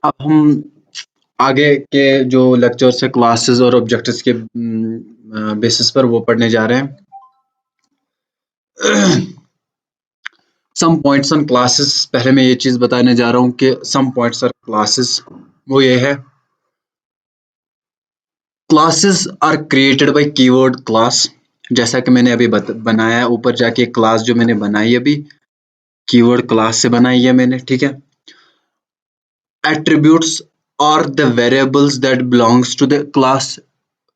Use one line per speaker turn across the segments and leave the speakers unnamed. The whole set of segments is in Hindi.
अब हम आगे के जो लेक्चर्स है क्लासेस और ऑब्जेक्ट्स के बेसिस पर वो पढ़ने जा रहे हैं। सम पॉइंट्स ऑन क्लासेस, पहले मैं ये चीज बताने जा रहा हूँ कि सम पॉइंट्स ऑन क्लासेस वो ये है, classes are created by keyword class. जैसा कि मैंने अभी बनाया है ऊपर जाके, क्लास जो मैंने बनाई अभी कीवर्ड क्लास से बनाई है मैंने, ठीक है। Attributes are the variables that belongs to the class.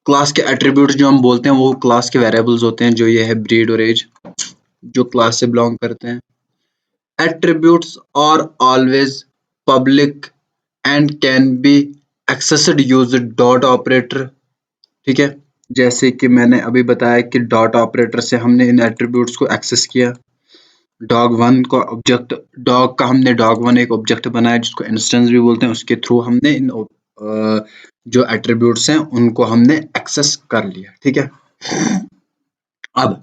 Class के एट्रीब्यूट्स जो हम बोलते हैं वो क्लास के वेरिएबल्स होते हैं, जो ये है ब्रीड और एज, जो क्लास से बिलोंग करते हैं। Attributes are always public and can be accessed using dot operator, ठीक है। जैसे कि मैंने अभी बताया कि डॉट ऑपरेटर से हमने इन एट्रीब्यूट्स को एक्सेस किया। डॉग वन का ऑब्जेक्ट, डॉग का हमने डॉग वन एक ऑब्जेक्ट बनाया जिसको इंस्टेंस भी बोलते हैं, उसके थ्रू हमने इन जो एट्रीब्यूट्स हैं उनको हमने एक्सेस कर लिया, ठीक है। अब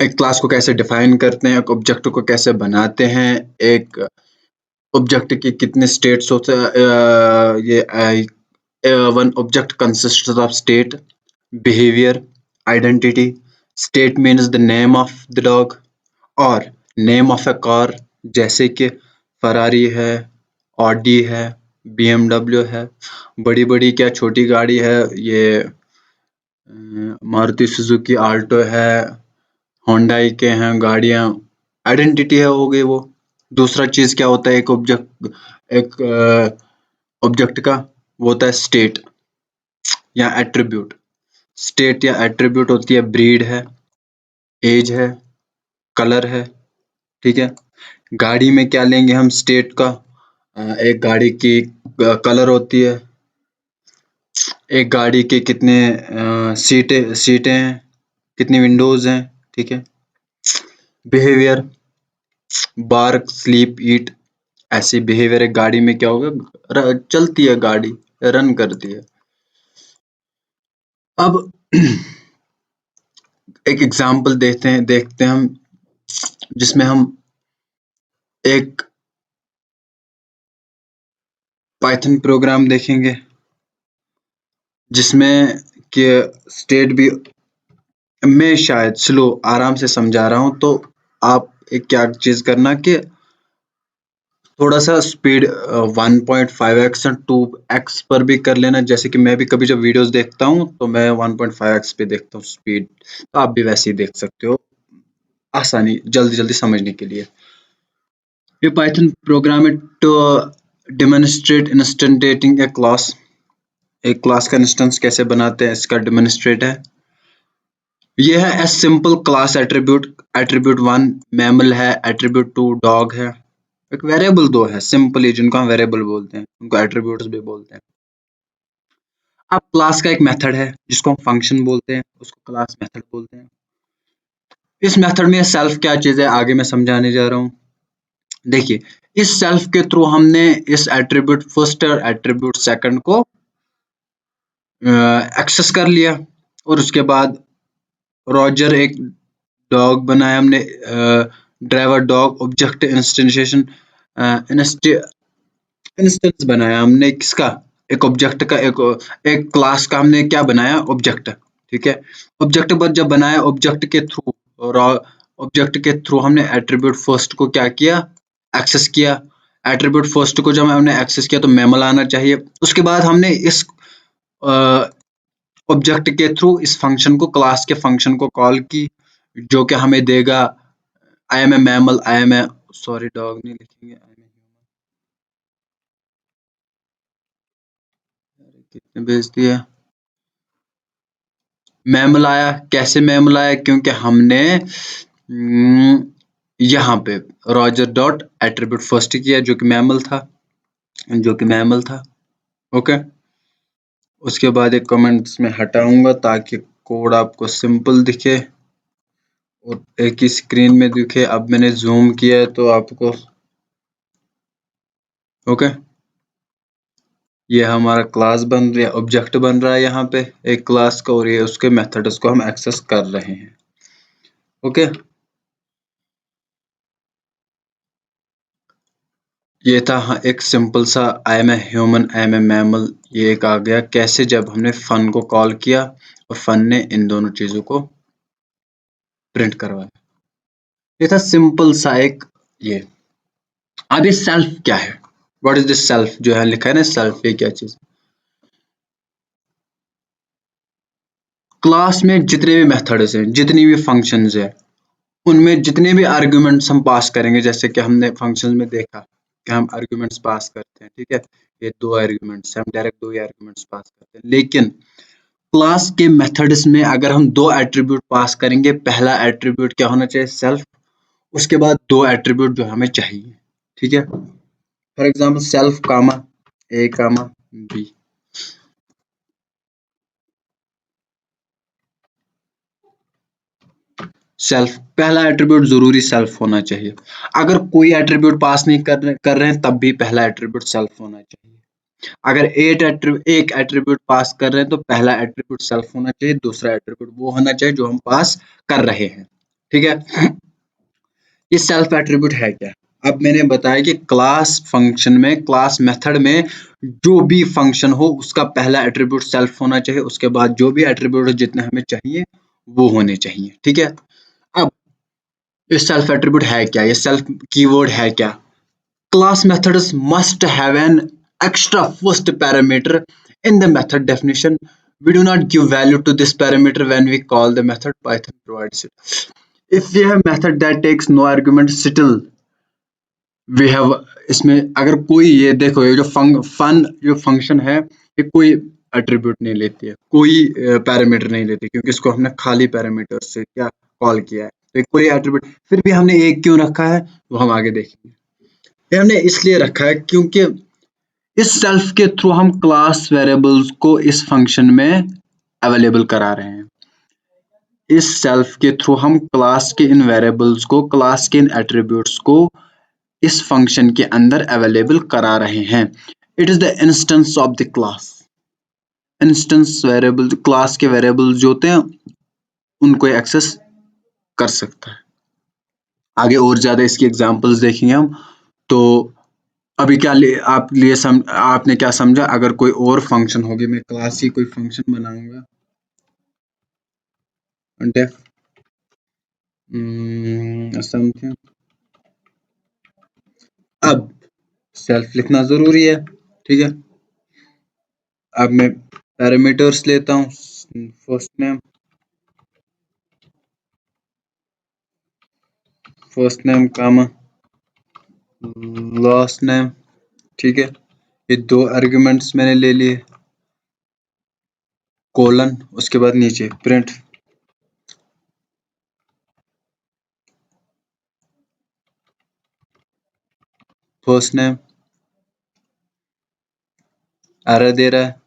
एक क्लास को कैसे डिफाइन करते हैं, एक ऑब्जेक्ट को कैसे बनाते हैं, एक ऑब्जेक्ट के कितने स्टेट्स होते हैं, ये one object consists of state, behaviour, identity. State means the name of the dog और नेम ऑफ ए कार, जैसे कि फरारी है, ऑडी है, बीएमडब्ल्यू है। बड़ी बड़ी क्या छोटी गाड़ी है, ये मारुति सुजुकी आल्टो है, होंडाई के हैं गाड़ियां, आइडेंटिटी है हो गई वो। दूसरा चीज क्या होता है एक ऑब्जेक्ट, एक ऑब्जेक्ट का वो होता है स्टेट या एट्रीब्यूट। स्टेट या एट्रीब्यूट होती है ब्रीड है, एज है, कलर है, ठीक है। गाड़ी में क्या लेंगे हम स्टेट का, एक गाड़ी की कलर होती है, एक गाड़ी के कितने सीटें सीटें हैं, कितनी विंडोज हैं, ठीक है। बिहेवियर, बार्क, स्लीप, ईट, ऐसे बिहेवियर एक गाड़ी में क्या होगा, चलती है गाड़ी, रन करती है। अब एक एग्जांपल देखते हैं हम, जिसमें हम एक पाइथन प्रोग्राम देखेंगे जिसमें कि स्टेट भी, मैं शायद स्लो आराम से समझा रहा हूं, तो आप एक क्या चीज करना कि थोड़ा सा स्पीड 1.5x और 2x पर भी कर लेना। जैसे कि मैं भी कभी जब वीडियोस देखता हूं तो मैं 1.5x पे देखता हूँ स्पीड, तो आप भी वैसे ही देख सकते हो, आसानी जल्दी जल्दी समझने के लिए। ये पाइथन प्रोग्राम है टू डेमोन्स्ट्रेट इंस्टेंटेटिंग ए क्लास। एक क्लास का इंस्टेंस कैसे बनाते हैं इसका डेमोन्स्ट्रेट है। ये है a simple class attribute, attribute one mammal है, एट्रीब्यूट टू डॉग है। एक वेरिएबल दो है सिंपली जिनको हम वेरिएबल बोलते हैं, उनको एट्रीब्यूट्स भी बोलते हैं। अब क्लास का एक मेथड है जिसको हम फंक्शन बोलते हैं, उसको क्लास मेथड बोलते हैं। इस मेथड में सेल्फ क्या चीज है आगे मैं समझाने जा रहा हूँ। देखिए, इस सेल्फ के थ्रू हमने इस एट्रीब्यूट फर्स्ट और एट्रीब्यूट सेकंड को एक्सेस कर लिया, और उसके बाद रॉजर एक डॉग बनाया हमने, ड्राइवर डॉग ऑब्जेक्ट इंस्टेंशिएशन, इंस्टेंस बनाया हमने किसका, एक ऑब्जेक्ट का, एक क्लास का हमने क्या बनाया, ऑब्जेक्ट, ठीक है। ऑब्जेक्ट पर जब बनाया, ऑब्जेक्ट के थ्रू, और ऑब्जेक्ट के थ्रू हमने एट्रीब्यूट फर्स्ट को क्या किया, एक्सेस किया। एट्रीब्यूट फर्स्ट को जब हमने एक्सेस किया तो मेमल आना चाहिए। उसके बाद हमने इस ऑब्जेक्ट के थ्रू इस फंक्शन को, क्लास के फंक्शन को कॉल की, जो कि हमें देगा I am a mammal, I am a, sorry dog नहीं लिखेंगे, कितने भेज दिया, मैमल आया। कैसे मैमल आया, क्योंकि हमने यहाँ पे रॉजर डॉट एट्रीब्यूट फर्स्ट किया जो कि मैमल था, जो कि मैमल था, ओके। उसके बाद एक कमेंट्स में हटाऊंगा ताकि कोड आपको सिंपल दिखे और एक ही स्क्रीन में दिखे। अब मैंने जूम किया है तो आपको, ओके। ये हमारा क्लास बन रहा है, ऑब्जेक्ट बन रहा है यहाँ पे एक क्लास का, और ये उसके मेथड्स को हम एक्सेस कर रहे हैं, ओके। ये था हाँ, एक सिंपल सा I am a human, I am a mammal, ये एक आ गया कैसे जब हमने फन को कॉल किया और फन ने इन दोनों चीजों को प्रिंट करवाया। ये था सिंपल सा एक ये। अब ये सेल्फ क्या है? What is this self? जो है लिखा है ना सेल्फ, ये क्या चीज? क्लास में जितने भी मेथड्स हैं, जितनी भी फंक्शंस है, उनमें जितने भी आर्ग्यूमेंट्स हम पास करेंगे, जैसे कि हमने फंक्शंस में देखा कि हम आर्ग्यूमेंट्स पास करते हैं, ठीक है, ये दो आर्ग्यूमेंट्स हम डायरेक्ट दो ही आर्ग्यूमेंट्स पास करते हैं। लेकिन क्लास के मेथड्स में अगर हम दो एट्रीब्यूट पास करेंगे, पहला एट्रीब्यूट क्या होना चाहिए? सेल्फ। उसके बाद दो एट्रीब्यूट जो हमें चाहिए, ठीक है। For example self comma a comma b. Self पहला एट्रीब्यूट जरूरी सेल्फ होना चाहिए। अगर कोई एट्रीब्यूट पास नहीं कर रहे हैं तब भी पहला एट्रीब्यूट सेल्फ होना चाहिए। अगर एक एट्रीब्यूट पास कर रहे हैं तो पहला एट्रीब्यूट सेल्फ होना चाहिए, दूसरा एट्रीब्यूट वो होना चाहिए जो हम पास कर रहे हैं, ठीक है। ये सेल्फ एट्रीब्यूट है क्या? अब मैंने बताया कि क्लास फंक्शन में, क्लास मेथड में जो भी फंक्शन हो उसका पहला एट्रीब्यूट सेल्फ होना चाहिए, उसके बाद जो भी एट्रीब्यूट जितने हमें चाहिए वो होने चाहिए, ठीक है। अब ये सेल्फ एट्रीब्यूट है क्या? ये सेल्फ कीवर्ड है क्या? Class methods must have an extra first parameter in the method definition. We do not give value to this parameter when we call the method. Python provides it. If we have method that takes no argument, still we have, इसमें अगर कोई, ये देखो, ये जो फन जो फंक्शन है, ये कोई एट्रीब्यूट नहीं लेती है, कोई पैरामीटर नहीं लेती, क्योंकि इसको हमने खाली पैरामीटर से क्या कॉल किया है, तो कोई एट्रीब्यूट फिर भी हमने एक क्यों रखा है वो हम आगे देखेंगे। ये हमने इसलिए रखा है क्योंकि इस सेल्फ के थ्रू हम क्लास वेरिएबल्स को इस फंक्शन में अवेलेबल करा रहे हैं। इस सेल्फ के थ्रू हम क्लास के इन वेरिएबल्स को, क्लास के इन एट्रीब्यूट्स को इस फंक्शन के अंदर अवेलेबल करा रहे हैं। It is the instance of the class. Instance variable, class के वेरिएबल्स जो होते हैं उनको एक्सेस कर सकता है। आगे और ज्यादा इसकी एग्जांपल्स देखेंगे हम। तो अभी क्या आपने क्या समझा? अगर कोई और फंक्शन होगी, मैं क्लास ही कोई फंक्शन बनाऊंगा, डेफ समथिंग। अब सेल्फ लिखना जरूरी है, ठीक है। अब मैं पैरामीटर्स लेता हूँ, फर्स्ट नेम कामा लास्ट नेम, ठीक है। ये दो आर्ग्यूमेंट्स मैंने ले लिए, कोलन, उसके बाद नीचे प्रिंट फर्स्ट नेम। एरर दे रहा है,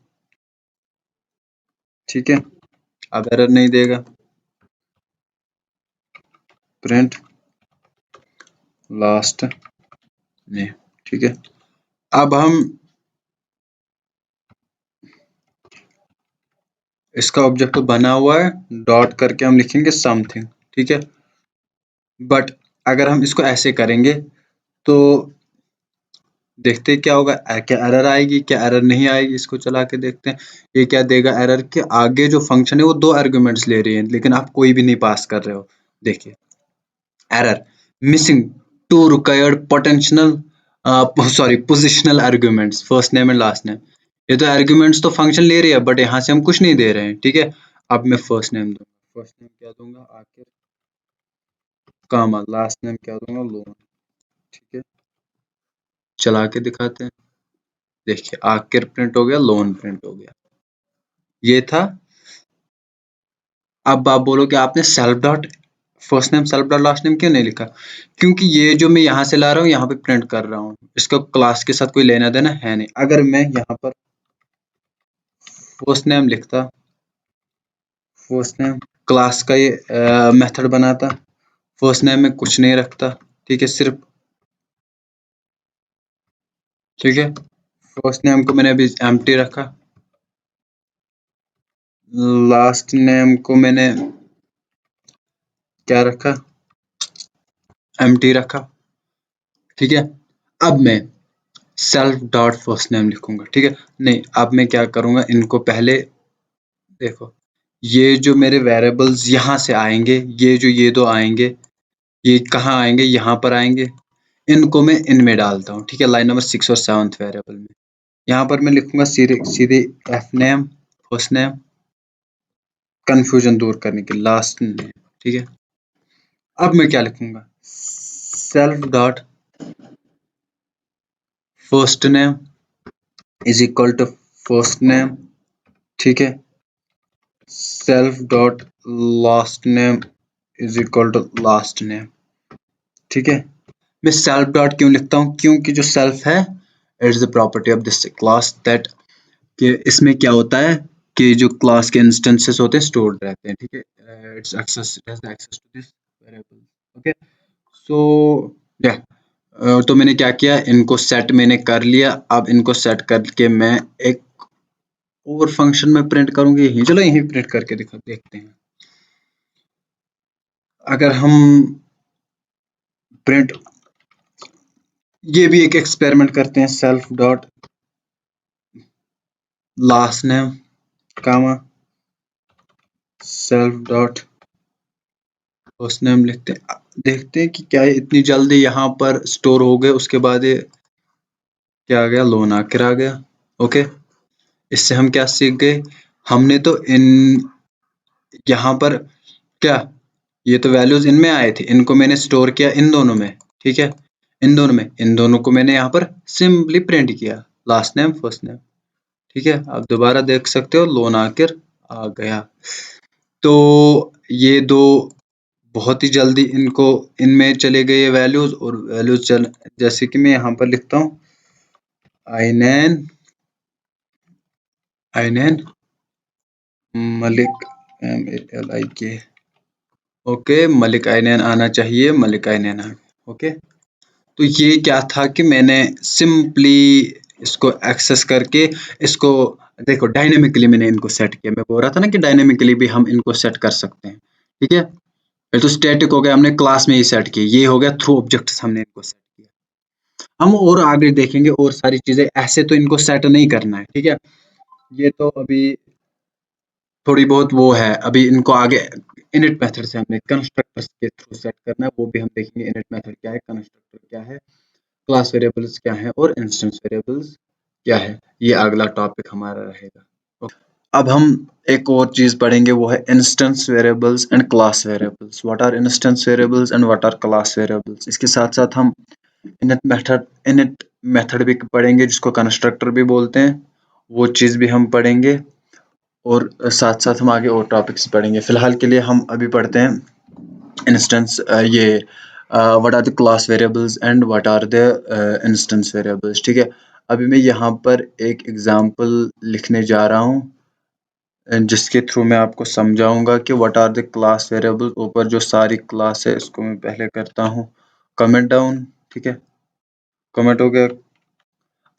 ठीक है, अब एरर नहीं देगा, प्रिंट लास्ट नेम, ठीक है। अब हम इसका ऑब्जेक्ट बना हुआ है, डॉट करके हम लिखेंगे समथिंग, ठीक है। बट अगर हम इसको ऐसे करेंगे तो देखते क्या होगा, क्या एरर आएगी, क्या एरर नहीं आएगी, इसको चला के देखते हैं। ये क्या देगा एरर के आगे जो फंक्शन है वो दो आर्गुमेंट्स ले रही है, लेकिन आप कोई भी नहीं पास कर रहे हो। देखिए error, missing two required potential positional arguments, first name and last name. ये तो आर्ग्यूमेंट्स तो फंक्शन ले रही है बट यहाँ से हम कुछ नहीं दे रहे हैं, ठीक है। अब मैं फर्स्ट नेम दूंगा, फर्स्ट नेम क्या दूंगा आखिर कामा, लास्ट नेम क्या दूंगा लोन, ठीक है। चला के दिखाते हैं, देखिए आखिर प्रिंट हो गया, लोन प्रिंट हो गया। ये था। अब आप बोलोगे आपने self dot first name self dot last name क्यों नहीं लिखा? क्योंकि ये जो मैं यहाँ से ला रहा हूँ यहाँ पे प्रिंट कर रहा हूँ, इसका क्लास के साथ कोई लेना देना है नहीं। अगर मैं यहाँ पर फर्स्ट नेम लिखता, फर्स्ट नेम क्लास का ये मेथड बनाता, फर्स्ट नेम में कुछ नहीं रखता, ठीक है, सिर्फ, ठीक है। फर्स्ट नेम को मैंने अभी एम्प्टी रखा, लास्ट नेम को मैंने क्या रखा, एम्प्टी रखा, ठीक है। अब मैं सेल्फ डॉट फर्स्ट नेम लिखूंगा, ठीक है। नहीं, अब मैं क्या करूंगा, इनको पहले देखो, ये जो मेरे वेरिएबल्स यहाँ से आएंगे, ये दो आएंगे, ये कहाँ आएंगे, यहाँ पर आएंगे, इनको मैं इनमें डालता हूँ, ठीक है, लाइन नंबर 6 और 7 वेरिएबल में। यहाँ पर मैं लिखूंगा सीधे सीधे F name first name, confusion दूर करने के लास्ट नेम, ठीक है। अब मैं क्या लिखूंगा, self dot first name is equal to first name, ठीक है। Self dot last name is equal to last name, ठीक है। मैं सेल्फ डॉट क्यों लिखता हूँ, क्योंकि जो सेल्फ है it is the property of this class that, कि इसमें क्या होता है कि जो क्लास के इंस्टेंसेस होते हैं स्टोर्ड रहते हैं, ठीक है। It's access, it has the access to this variable, okay. So या तो मैंने क्या किया, इनको सेट मैंने कर लिया। अब इनको सेट करके मैं एक और फंक्शन में प्रिंट करूंगी, यहीं चलो यहीं प्रिंट करके देखते हैं। अगर हम प्रिंट, ये भी एक एक्सपेरिमेंट करते हैं, सेल्फ डॉट लास्ट नेम कामा सेल्फ डॉट फर्स्ट नेम लिखते हैं, देखते हैं कि क्या इतनी जल्दी यहाँ पर स्टोर हो गए। उसके बाद ये क्या आ गया, लोन आकर आ गया, ओके। इससे हम क्या सीख गए, हमने तो इन यहाँ पर क्या, ये तो वैल्यूज इनमें आए थे, इनको मैंने स्टोर किया इन दोनों में, ठीक है। इन दोनों में, इन दोनों को मैंने यहाँ पर सिंपली प्रिंट किया, लास्ट नेम फर्स्ट नेम, ठीक है। आप दोबारा देख सकते हो, लोन आकर आ गया। तो ये दो बहुत ही जल्दी इनको इनमें चले गए वैल्यूज, और वैल्यूज चल, जैसे कि मैं यहाँ पर लिखता हूँ आइनैन आइनैन मलिक MALIK, ओके। मलिक आइनैन आना चाहिए, मलिक आइनैन आ गया, ओके। तो ये क्या था कि मैंने सिंपली इसको एक्सेस करके इसको, देखो डायनेमिकली मैंने इनको सेट किया। मैं बोल रहा था ना कि डायनेमिकली भी हम इनको सेट कर सकते हैं, ठीक है। ये तो स्टैटिक हो गया, हमने क्लास में ही सेट किया, ये हो गया थ्रू ऑब्जेक्ट्स हमने इनको सेट किया। हम और आगे देखेंगे और सारी चीजें, ऐसे तो इनको सेट नहीं करना है, ठीक है। ये तो अभी थोड़ी बहुत वो है, अभी इनको आगे इनिट मेथड से हमने कंस्ट्रक्टर्स के थ्रू सेट करना है, वो भी हम देखेंगे इनिट मेथड क्या है, कंस्ट्रक्टर क्या है, क्लास वेरिएबल्स क्या है और इंस्टेंस वेरिएबल्स क्या है। ये अगला टॉपिक हमारा रहेगा। अब हम एक और चीज पढ़ेंगे, वो है instance variables and class variables. What are instance variables and what are class variables. इसके साथ साथ हम इनिट मेथड भी पढ़ेंगे, जिसको कंस्ट्रक्टर भी बोलते हैं, वो चीज भी हम पढ़ेंगे। और साथ साथ हम आगे और टॉपिक्स पढ़ेंगे। फिलहाल के लिए हम अभी पढ़ते हैं इंस्टेंस, ये what are the class variables and what are the instance variables, ठीक है। अभी मैं यहाँ पर एक एग्जांपल लिखने जा रहा हूँ, जिसके थ्रू मैं आपको समझाऊंगा कि what are the class variable. ऊपर जो सारी क्लास है इसको मैं पहले करता हूँ कमेंट डाउन, ठीक है, कमेंट हो गया।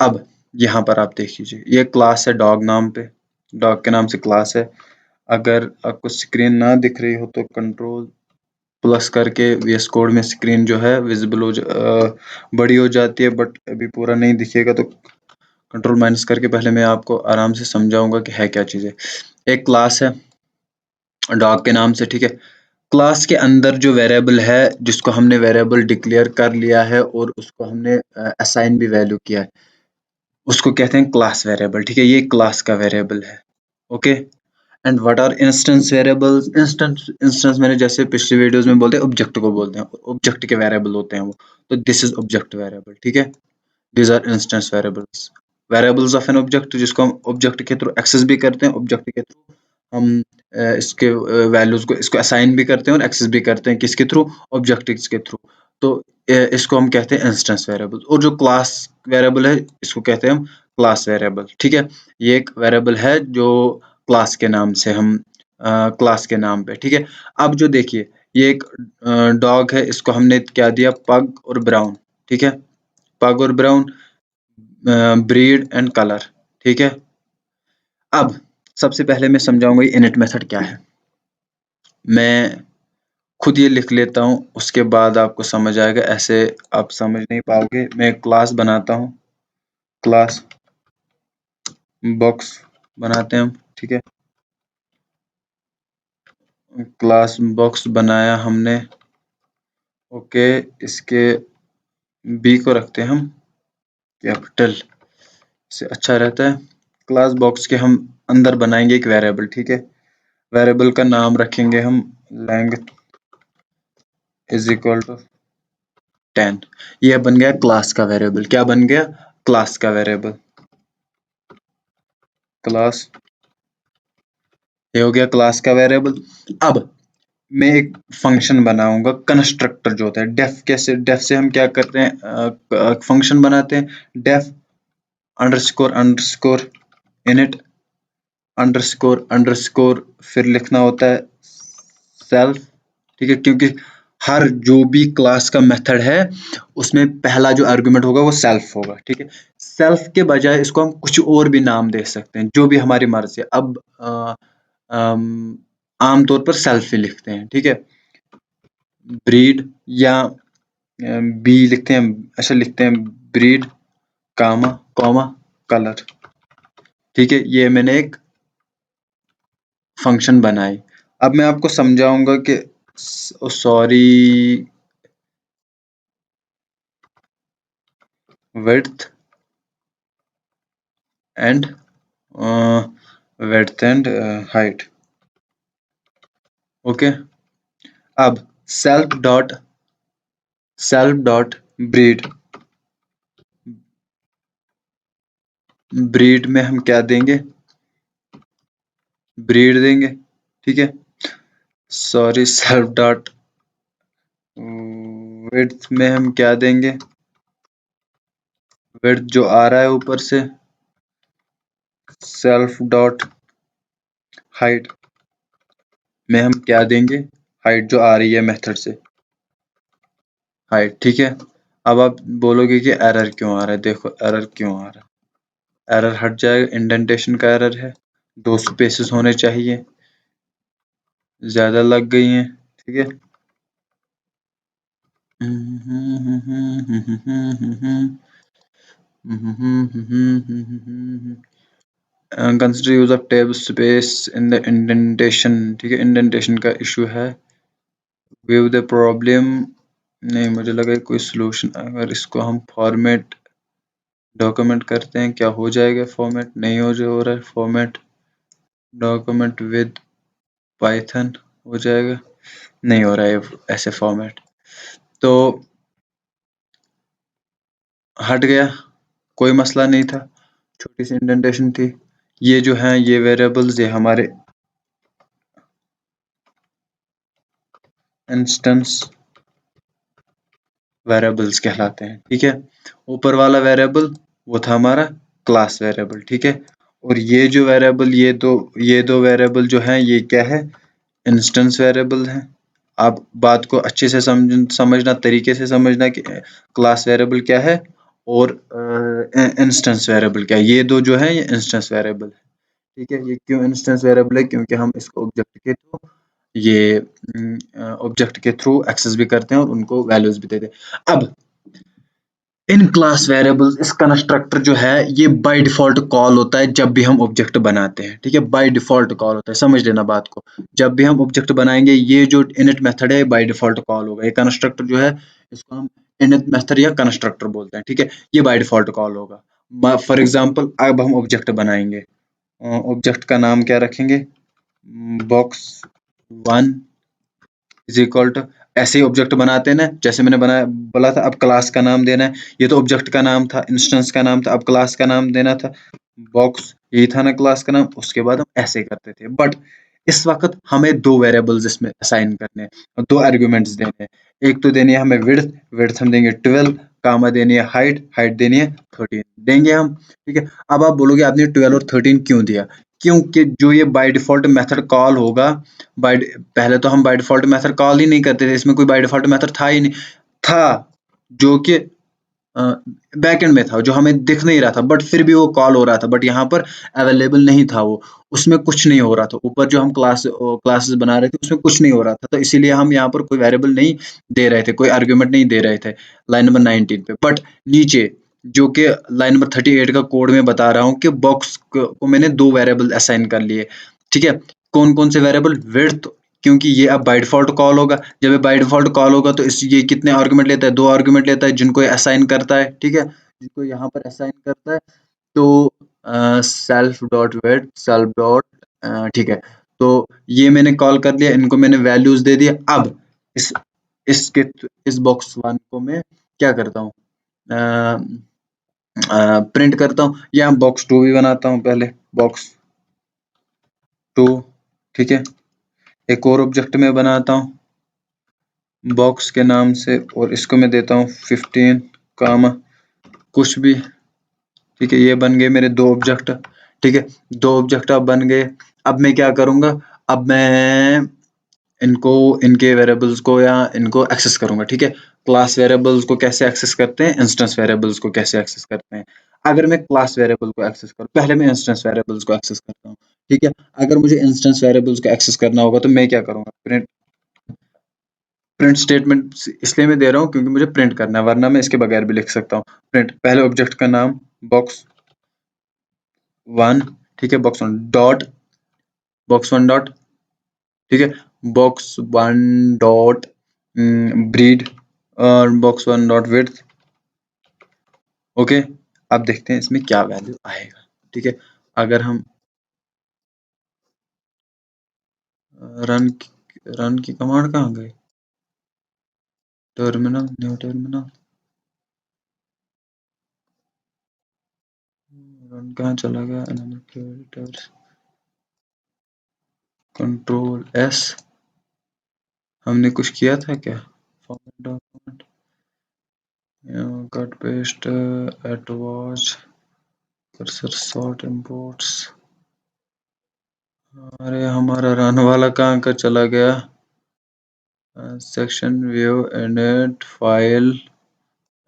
अब यहाँ पर आप देख लीजिए, ये क्लास है डॉग नाम पे, डॉग के नाम से क्लास है। अगर आपको स्क्रीन ना दिख रही हो तो कंट्रोल प्लस करके VS कोड में स्क्रीन जो है विजिबल बड़ी हो जाती है, बट अभी पूरा नहीं दिखेगा, तो कंट्रोल माइनस करके पहले मैं आपको आराम से समझाऊंगा कि है क्या चीज़ है। एक क्लास है डॉग के नाम से, ठीक है। क्लास के अंदर जो वेरिएबल है, जिसको हमने वेरिएबल डिक्लेयर कर लिया है और उसको हमने असाइन भी वैल्यू किया है, उसको कहते हैं क्लास वेरिएबल, ठीक है। ये क्लास का वेरिएबल है, okay. And what are instance variables. Instance मैंने जैसे पिछली वीडियोस में बोलते हैं, ऑब्जेक्ट को बोलते हैं, ऑब्जेक्ट के वेरिएबल होते हैं वो। तो दिस इज ऑब्जेक्ट वेरिएबल, ठीक है। These are instance variables, variables of an object, जिसको हम ऑब्जेक्ट के थ्रू एक्सेस भी करते हैं, ऑब्जेक्ट के थ्रू हम इसके वैल्यूज को, इसको असाइन भी करते हैं और एक्सेस भी करते हैं, किसके थ्रू, ऑब्जेक्ट्स के थ्रू। तो इसको हम कहते हैं इंस्टेंस वेरिएबल। और जो क्लास वेरिएबल है, इसको कहते हैं हम क्लास वेरिएबल, ठीक है। ये एक वेरिएबल है जो क्लास के नाम से हम क्लास के नाम पे, ठीक है। अब जो देखिए, ये एक डॉग है, इसको हमने क्या दिया, पग और ब्राउन, ठीक है। पग और ब्राउन, ब्रीड एंड कलर, ठीक है। अब सबसे पहले मैं समझाऊंगा ये इनिट मेथड क्या है। मैं खुद ये लिख लेता हूँ, उसके बाद आपको समझ आएगा, ऐसे आप समझ नहीं पाओगे। मैं एक क्लास बनाता हूँ, क्लास बॉक्स बनाते हैं हम, ठीक है। क्लास बॉक्स बनाया हमने, ओके। इसके बी को रखते हैं हम कैपिटल, से अच्छा रहता है। क्लास बॉक्स के हम अंदर बनाएंगे एक वेरिएबल, ठीक है। वेरिएबल का नाम रखेंगे हम लेंथ इज इक्वल टू 10। ये बन गया क्लास का वेरिएबल। क्या बन गया? क्लास का वेरिएबल। क्लास, ये हो गया क्लास का वेरिएबल। अब मैं एक फंक्शन बनाऊंगा, कंस्ट्रक्टर जो होता है। डेफ कैसे, डेफ से हम क्या करते हैं, फंक्शन बनाते हैं। Def underscore underscore init underscore underscore, फिर लिखना होता है सेल्फ, ठीक है। क्योंकि हर जो भी क्लास का मेथड है उसमें पहला जो आर्गुमेंट होगा वो सेल्फ होगा, ठीक है। सेल्फ के बजाय इसको हम कुछ और भी नाम दे सकते हैं, जो भी हमारी मर्जी है। अब आमतौर पर सेल्फ ही लिखते हैं, ठीक है। ब्रीड या बी लिखते हैं, अच्छा लिखते हैं ब्रीड कामा कॉमा कलर, ठीक है। ये मैंने एक फंक्शन बनाई। अब मैं आपको समझाऊंगा कि sorry, width and width and height, okay. अब सेल्फ डॉट ब्रीड, ब्रीड में हम क्या देंगे? ब्रीड देंगे, ठीक है। सॉरी, सेल्फ डॉट विड्थ में हम क्या देंगे? विड्थ जो आ रहा है ऊपर से। सेल्फ डॉट हाइट में हम क्या देंगे? हाइट जो आ रही है मेथड से, हाइट, ठीक है। अब आप बोलोगे कि एरर क्यों आ रहा है? देखो एरर क्यों आ रहा है, एरर हट जाएगा। इंडेंटेशन का एरर है, 2 स्पेसेस होने चाहिए, ज्यादा लग गई हैं, ठीक है। Consider use of tab space in the indentation, ठीक है। इंडेंटेशन का इशू है। व्यू द प्रॉब्लम, नहीं मुझे लगा कोई सोल्यूशन। अगर इसको हम फॉर्मेट डॉक्यूमेंट करते हैं, क्या हो जाएगा? फॉर्मेट नहीं हो रहा है। फॉर्मेट डॉक्यूमेंट विद पाइथन हो जाएगा, नहीं हो रहा है ऐसे फॉर्मेट, तो हट गया। कोई मसला नहीं था, छोटी सी इंडेंटेशन थी। ये जो है ये वेरिएबल्स, ये हमारे इंस्टेंस वेरिएबल्स कहलाते हैं, ठीक है। ऊपर वाला वेरिएबल वो था हमारा क्लास वेरिएबल, ठीक है। और ये जो वेरिएबल, ये दो वेरिएबल जो हैं, ये क्या है? इंस्टेंस वेरिएबल है। आप बात को अच्छे से समझना, तरीके से समझना कि क्लास वेरिएबल क्या है और इंस्टेंस वेरिएबल क्या है। ये दो जो है ये इंस्टेंस वेरिएबल है, ठीक है। ये क्यों इंस्टेंस वेरिएबल है? क्योंकि हम इसको ऑब्जेक्ट के थ्रू एक्सेस भी करते हैं और उनको वैल्यूज भी देते हैं। अब इन क्लास वेरिएबल्स, इस कंस्ट्रक्टर जो है ये बाय डिफॉल्ट कॉल होता है जब भी हम ऑब्जेक्ट बनाते हैं, ठीक है। बाय डिफॉल्ट कॉल होता है, समझ लेना बात को। जब भी हम ऑब्जेक्ट बनाएंगे, ये जो इनिट मेथड है बाय डिफॉल्ट कॉल होगा। ये कंस्ट्रक्टर जो है इसको हम इनिट मेथड या कंस्ट्रक्टर बोलते हैं, ठीक है। ये बाय डिफॉल्ट कॉल होगा। फॉर एग्जांपल अब हम ऑब्जेक्ट बनाएंगे, ऑब्जेक्ट का नाम क्या रखेंगे? बॉक्स 1 इज इक्वल टू, ऐसे ही ऑब्जेक्ट बनाते हैं ना, जैसे मैंने बनाया बोला था। अब क्लास का नाम देना है। ये तो ऑब्जेक्ट का नाम था, इंस्टेंस का नाम था, अब क्लास का नाम देना था। बॉक्स, यही था ना क्लास का नाम। उसके बाद हम ऐसे करते थे, बट इस वक्त हमें 2 वेरिएबल्स इसमें असाइन करने हैं, 2 आर्गुमेंट्स देने हैं। एक तो देनी है हमें विड्थ, विड्थ हम देंगे 12, कामा देनी है हाइट, हाइट देनी है 13 देंगे हम, ठीक है। अब आप बोलोगे आपने 12 और 13 क्यों दिया? क्योंकि जो ये बाय डिफॉल्ट मेथड कॉल होगा, बाय पहले तो हम बाय डिफॉल्ट मेथड कॉल ही नहीं करते थे, इसमें कोई बाय डिफॉल्ट मेथड था ही नहीं, था जो कि बैकएंड में था, जो हमें दिख नहीं रहा था, बट फिर भी वो कॉल हो रहा था, बट यहाँ पर अवेलेबल नहीं था वो, उसमें कुछ नहीं हो रहा था। ऊपर जो हम क्लासेस बना रहे थे उसमें कुछ नहीं हो रहा था, तो इसीलिए हम यहाँ पर कोई वेरिएबल नहीं दे रहे थे, कोई आर्ग्यूमेंट नहीं दे रहे थे लाइन नंबर 19 पे। बट नीचे जो कि लाइन नंबर 38 का कोड में बता रहा हूँ कि बॉक्स को मैंने दो वेरिएबल असाइन कर लिए, ठीक है। कौन कौन से वेरिएबल? विड्थ, क्योंकि ये अब बाय डिफॉल्ट कॉल होगा। जब ये बाय डिफॉल्ट कॉल होगा तो इस ये कितने आर्गुमेंट लेता है? दो आर्गुमेंट लेता है, जिनको ये असाइन करता है, ठीक है, जिनको यहाँ पर असाइन करता है। तो self dot weight self dot, ठीक है। तो ये मैंने कॉल कर लिया, इनको मैंने वैल्यूज दे दिया। अब इस इसके इस बॉक्स वन को मैं क्या करता हूँ, प्रिंट करता हूँ, या बॉक्स टू भी बनाता हूँ पहले, बॉक्स टू, ठीक है। एक और ऑब्जेक्ट में बनाता हूँ बॉक्स के नाम से, और इसको मैं देता हूँ 15 कामा कुछ भी, ठीक है। ये बन गए मेरे दो ऑब्जेक्ट, ठीक है। दो ऑब्जेक्ट अब बन गए। अब मैं क्या करूंगा, अब मैं इनको, इनके वेरिएबल्स को या इनको एक्सेस करूंगा, ठीक है। क्लास वेरिएबल्स को कैसे एक्सेस करते हैं, इंस्टेंस वेरिएबल्स को कैसे एक्सेस करते हैं। अगर मैं क्लास वेरिएबल को एक्सेस करूं, पहले मैं इंस्टेंस वेरिएबल्स को एक्सेस करता हूं, ठीक है। अगर मुझे इंस्टेंस वेरिएबल्स को एक्सेस करना होगा तो मैं क्या करूंगा, प्रिंट, प्रिंट स्टेटमेंट इसलिए मैं दे रहा हूँ क्योंकि मुझे प्रिंट करना है, वरना मैं इसके बगैर भी लिख सकता हूँ। प्रिंट, पहले ऑब्जेक्ट का नाम बॉक्स वन, ठीक है, बॉक्स वन डॉट, ठीक है, बॉक्स वन डॉट ब्रीड, और box one dot width, okay. अब देखते हैं इसमें क्या वैल्यू आएगा, ठीक है। अगर हम रन रन की कमांड कहाँ गई, टर्मिनल, न्यू टर्मिनल, रन कहाँ चला गया, कंट्रोल एस, हमने कुछ किया था क्या, format document, cut paste, add watch, cursor sort, imports, अरे हमारा रन वाला कहाँ का चला गया, section view edit file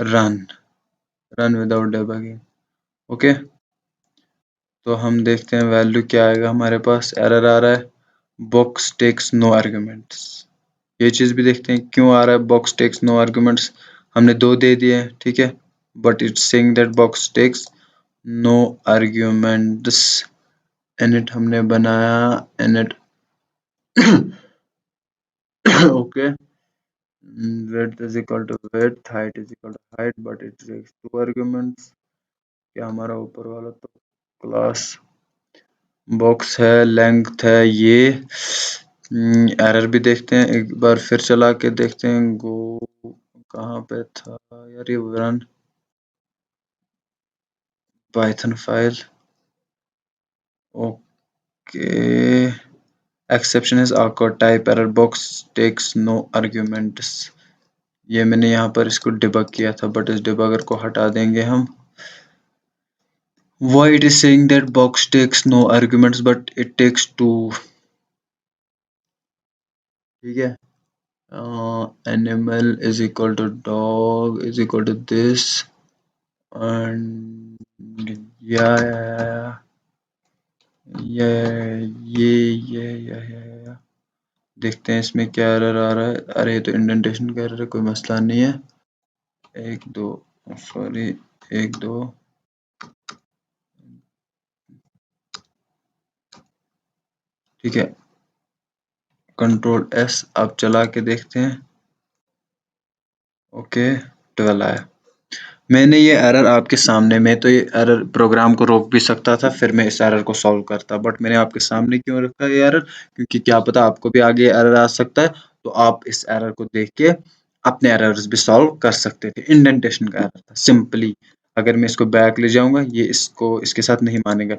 run, run without debugging, okay. तो हम देखते हैं वैल्यू क्या आएगा, हमारे पास एरर आ रहा है, बॉक्स टेक्स नो आर्ग्यूमेंट्स। ये चीज भी देखते हैं क्यों आ रहा है, बॉक्स टेक्स नो आर्ग्यूमेंट्स, हमने दो दे दिए हैं, ठीक है, but it's saying that box takes no arguments. Init हमने बनाया, init okay, width is equal to width, height is equal to height, but it takes two arguments। क्या हमारा ऊपर वाला तो क्लास बॉक्स है, लेंथ है ये। एरर भी देखते हैं एक बार, फिर चला के देखते हैं, गो कहाँ पे था यार, ये run Python file, okay. Exception is awkward type error, box takes no arguments. ये मैंने यहाँ पर इसको डिबग किया था, बट इस डिबगर को हटा देंगे हम। Why it is saying that box takes no arguments but it takes two, ठीक है। Animal is equal to dog is equal to this, and yeah yeah, देखते हैं इसमें क्या एरर आ रहा है। अरे ये तो इंडेंटेशन का एरर है, कोई मसला नहीं है। एक दो, सॉरी, एक दो, ठीक है, कंट्रोल एस, अब चला के देखते हैं, ओके, 12 आया। मैंने ये एरर आपके सामने, मैं तो ये एरर प्रोग्राम को रोक भी सकता था, फिर मैं इस एरर को सॉल्व करता, बट मैंने आपके सामने क्यों रखा ये एरर, क्योंकि क्या पता आपको भी आगे एरर आ सकता है, तो आप इस एरर को देख के अपने एरर्स भी सॉल्व कर सकते थे। इंडेंटेशन का एरर था सिंपली। अगर मैं इसको बैक ले जाऊंगा, ये इसको इसके साथ नहीं मानेगा।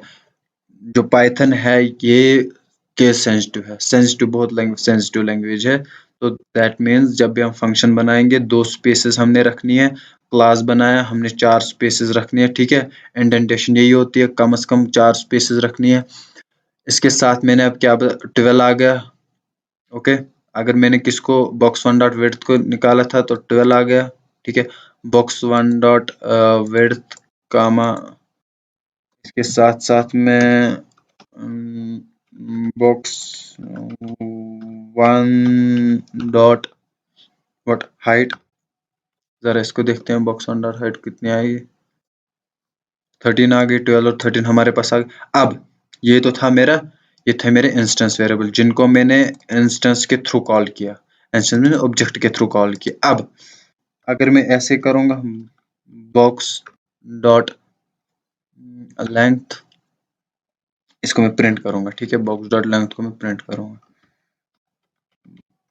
जो पाइथन है ये केस सेंसिटिव है, सेंसिटिव, बहुत सेंसिटिव लैंग्वेज है। तो दैट मीन्स जब भी हम फंक्शन बनाएंगे, दो स्पेसेस हमने रखनी है, क्लास बनाया हमने, चार स्पेसेस रखनी है, ठीक है। इंडेंटेशन यही होती है, कम से कम चार स्पेसेस रखनी है। इसके साथ मैंने अब क्या, 12 आ गया, ओके। अगर मैंने किसको बॉक्स वन डॉट विड्थ को निकाला था तो 12 आ गया, ठीक है। बॉक्स वन डॉट विड्थ कामा, इसके साथ साथ में box one dot what height, जरा इसको देखते हैं, बॉक्स वन डॉट हाइट कितनी आएगी, 13 आ गई, 12 और 13 हमारे पास आ गए। अब ये तो था मेरा, ये थे मेरे इंस्टेंस वेरिएबल जिनको मैंने इंस्टेंस के थ्रू कॉल किया, इंस्टेंस में ऑब्जेक्ट के थ्रू कॉल किया। अब अगर मैं ऐसे करूंगा, बॉक्स डॉट लेंथ, इसको मैं प्रिंट करूंगा, ठीक है, बॉक्स डॉट लेंथ को मैं प्रिंट करूंगा,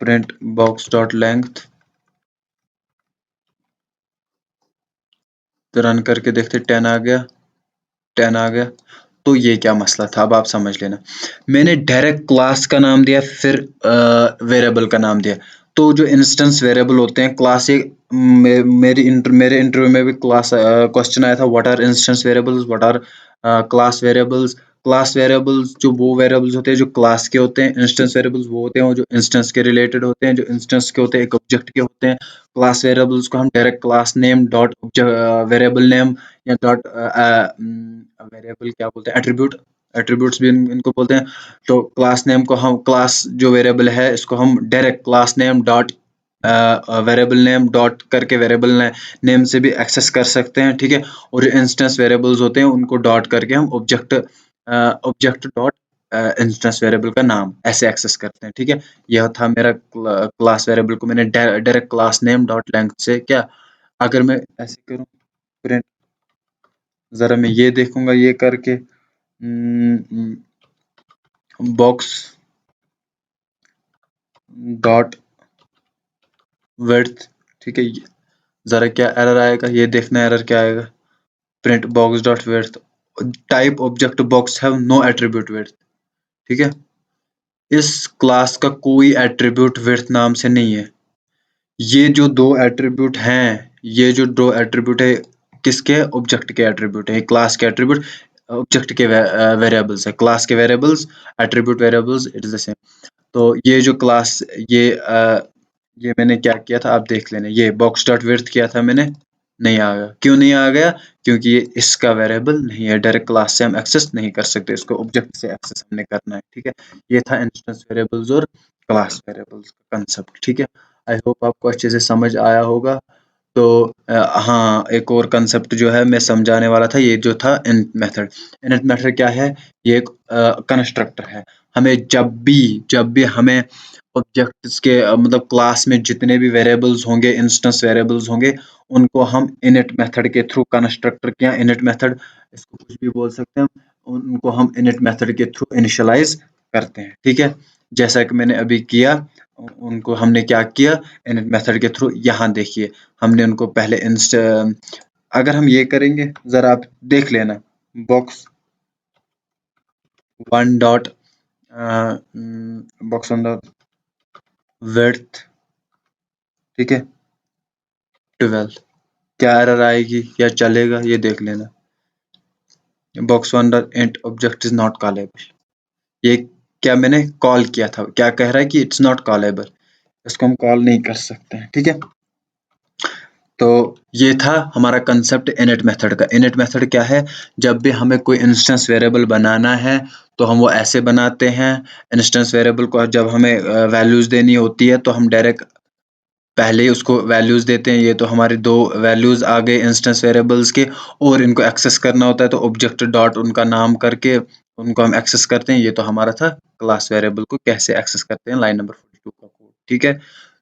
प्रिंट बॉक्स डॉट लेंथ। तो रन करके देखते 10 आ गया, 10 आ गया। तो ये क्या मसला था, अब आप समझ लेना। मैंने डायरेक्ट क्लास का नाम दिया, फिर वेरिएबल का नाम दिया। तो जो इंस्टेंस वेरिएबल होते हैं क्लास, एक मेरे इंटरव्यू में भी क्लास क्वेश्चन आया था, what are instance variables, what are class variables. Class variables जो वो वेरिएबल्स होते हैं जो क्लास के होते हैं, इंस्टेंस वेरिएबल्स वो होते हैं जो इंस्टेंस के रिलेटेड होते हैं, जो इंस्टेंस के होते हैं एक ऑब्जेक्ट के होते हैं। क्लास वेरिएबल्स को हम direct class name dot variable name या डॉट वेरिएबल क्या बोलते हैं, एट्रीब्यूट, एट्रीब्यूट्स भी इनको बोलते हैं। तो क्लास नेम को हम, क्लास जो वेरिएबल है इसको हम direct class name dot variable name dot करके वेरिएबल नेम से भी एक्सेस कर सकते हैं, ठीक है। और जो इंस्टेंस वेरिएबल्स होते हैं उनको डॉट करके हम ऑब्जेक्ट डॉट इंस्टेंस वेरिएबल का नाम ऐसे एक्सेस करते हैं, ठीक है। यह था मेरा क्लास वेरिएबल को मैंने direct class name dot length से क्या। अगर मैं ऐसे करूं प्रिंट, जरा मैं ये देखूंगा ये करके, बॉक्स डॉट विड्थ, ठीक है। जरा क्या एरर आएगा ये देखना, एरर क्या आएगा। Print box dot width, type object box have no attribute width, ठीक है। इस क्लास का कोई एट्रीब्यूट विड्थ नाम से नहीं है। ये जो दो एट्रीब्यूट हैं, ये जो दो एट्रीब्यूट है किसके, ऑब्जेक्ट के एट्रीब्यूट है, क्लास के एट्रीब्यूट ऑब्जेक्ट के वेरिएबल्स है, क्लास के variables, attribute variables it is the same. तो ये जो क्लास, ये मैंने क्या किया था आप देख लेना, ये बॉक्स डॉट विड्थ किया था मैंने, नहीं आ गया। क्यों नहीं आ गया, क्योंकि ये इसका वेरिएबल नहीं है, डायरेक्ट क्लास से हम एक्सेस नहीं कर सकते, इसको ऑब्जेक्ट से एक्सेस हमने करना है, ठीक है। ये था इंस्टेंस वेरिएबल्स और क्लास वेरिएबल्स का कंसेप्ट, ठीक है। आई होप आपको अच्छे से समझ आया होगा। तो हाँ, एक और कंसेप्ट जो है मैं समझाने वाला था, ये जो था इनिट मेथड। इनिट मेथड क्या है, ये एक कंस्ट्रक्टर है। हमें जब भी हमें ऑब्जेक्ट्स के मतलब क्लास में जितने भी वेरिएबल्स होंगे, इंस्टेंस वेरिएबल्स होंगे, उनको हम इनिट मेथड के थ्रू कंस्ट्रक्टर क्या, इनिट मेथड इसको कुछ भी बोल सकते हैं, उनको हम इनिट मेथड के थ्रू इनिशियलाइज करते हैं, ठीक है। जैसा कि मैंने अभी किया, उनको हमने क्या किया, इनिट मेथड के थ्रू। यहाँ देखिए हमने उनको पहले अगर हम ये करेंगे जरा आप देख लेना, box one dot box one dot width, ठीक है, 12, क्या एरर आएगी या चलेगा ये देख लेना। Box one dot int object is not callable, ये क्या मैंने कॉल किया था, क्या कह रहा है कि इट्स नॉट कॉलेबल, इसको हम कॉल नहीं कर सकते हैं, ठीक है। तो ये था हमारा कंसेप्ट इनिट मेथड का। इनिट मेथड क्या है, जब भी हमें कोई इंस्टेंस वेरिएबल बनाना है तो हम वो ऐसे बनाते हैं। इंस्टेंस वेरिएबल को जब हमें वैल्यूज देनी होती है तो हम डायरेक्ट पहले ही उसको वैल्यूज देते हैं। ये तो हमारी दो वैल्यूज आ गए इंस्टेंस वेरिएबल्स के, और इनको एक्सेस करना होता है तो ऑब्जेक्ट डॉट उनका नाम करके उनको हम एक्सेस करते हैं। ये तो हमारा था क्लास वेरिएबल को कैसे एक्सेस करते हैं, लाइन नंबर 42 का कोड, ठीक है।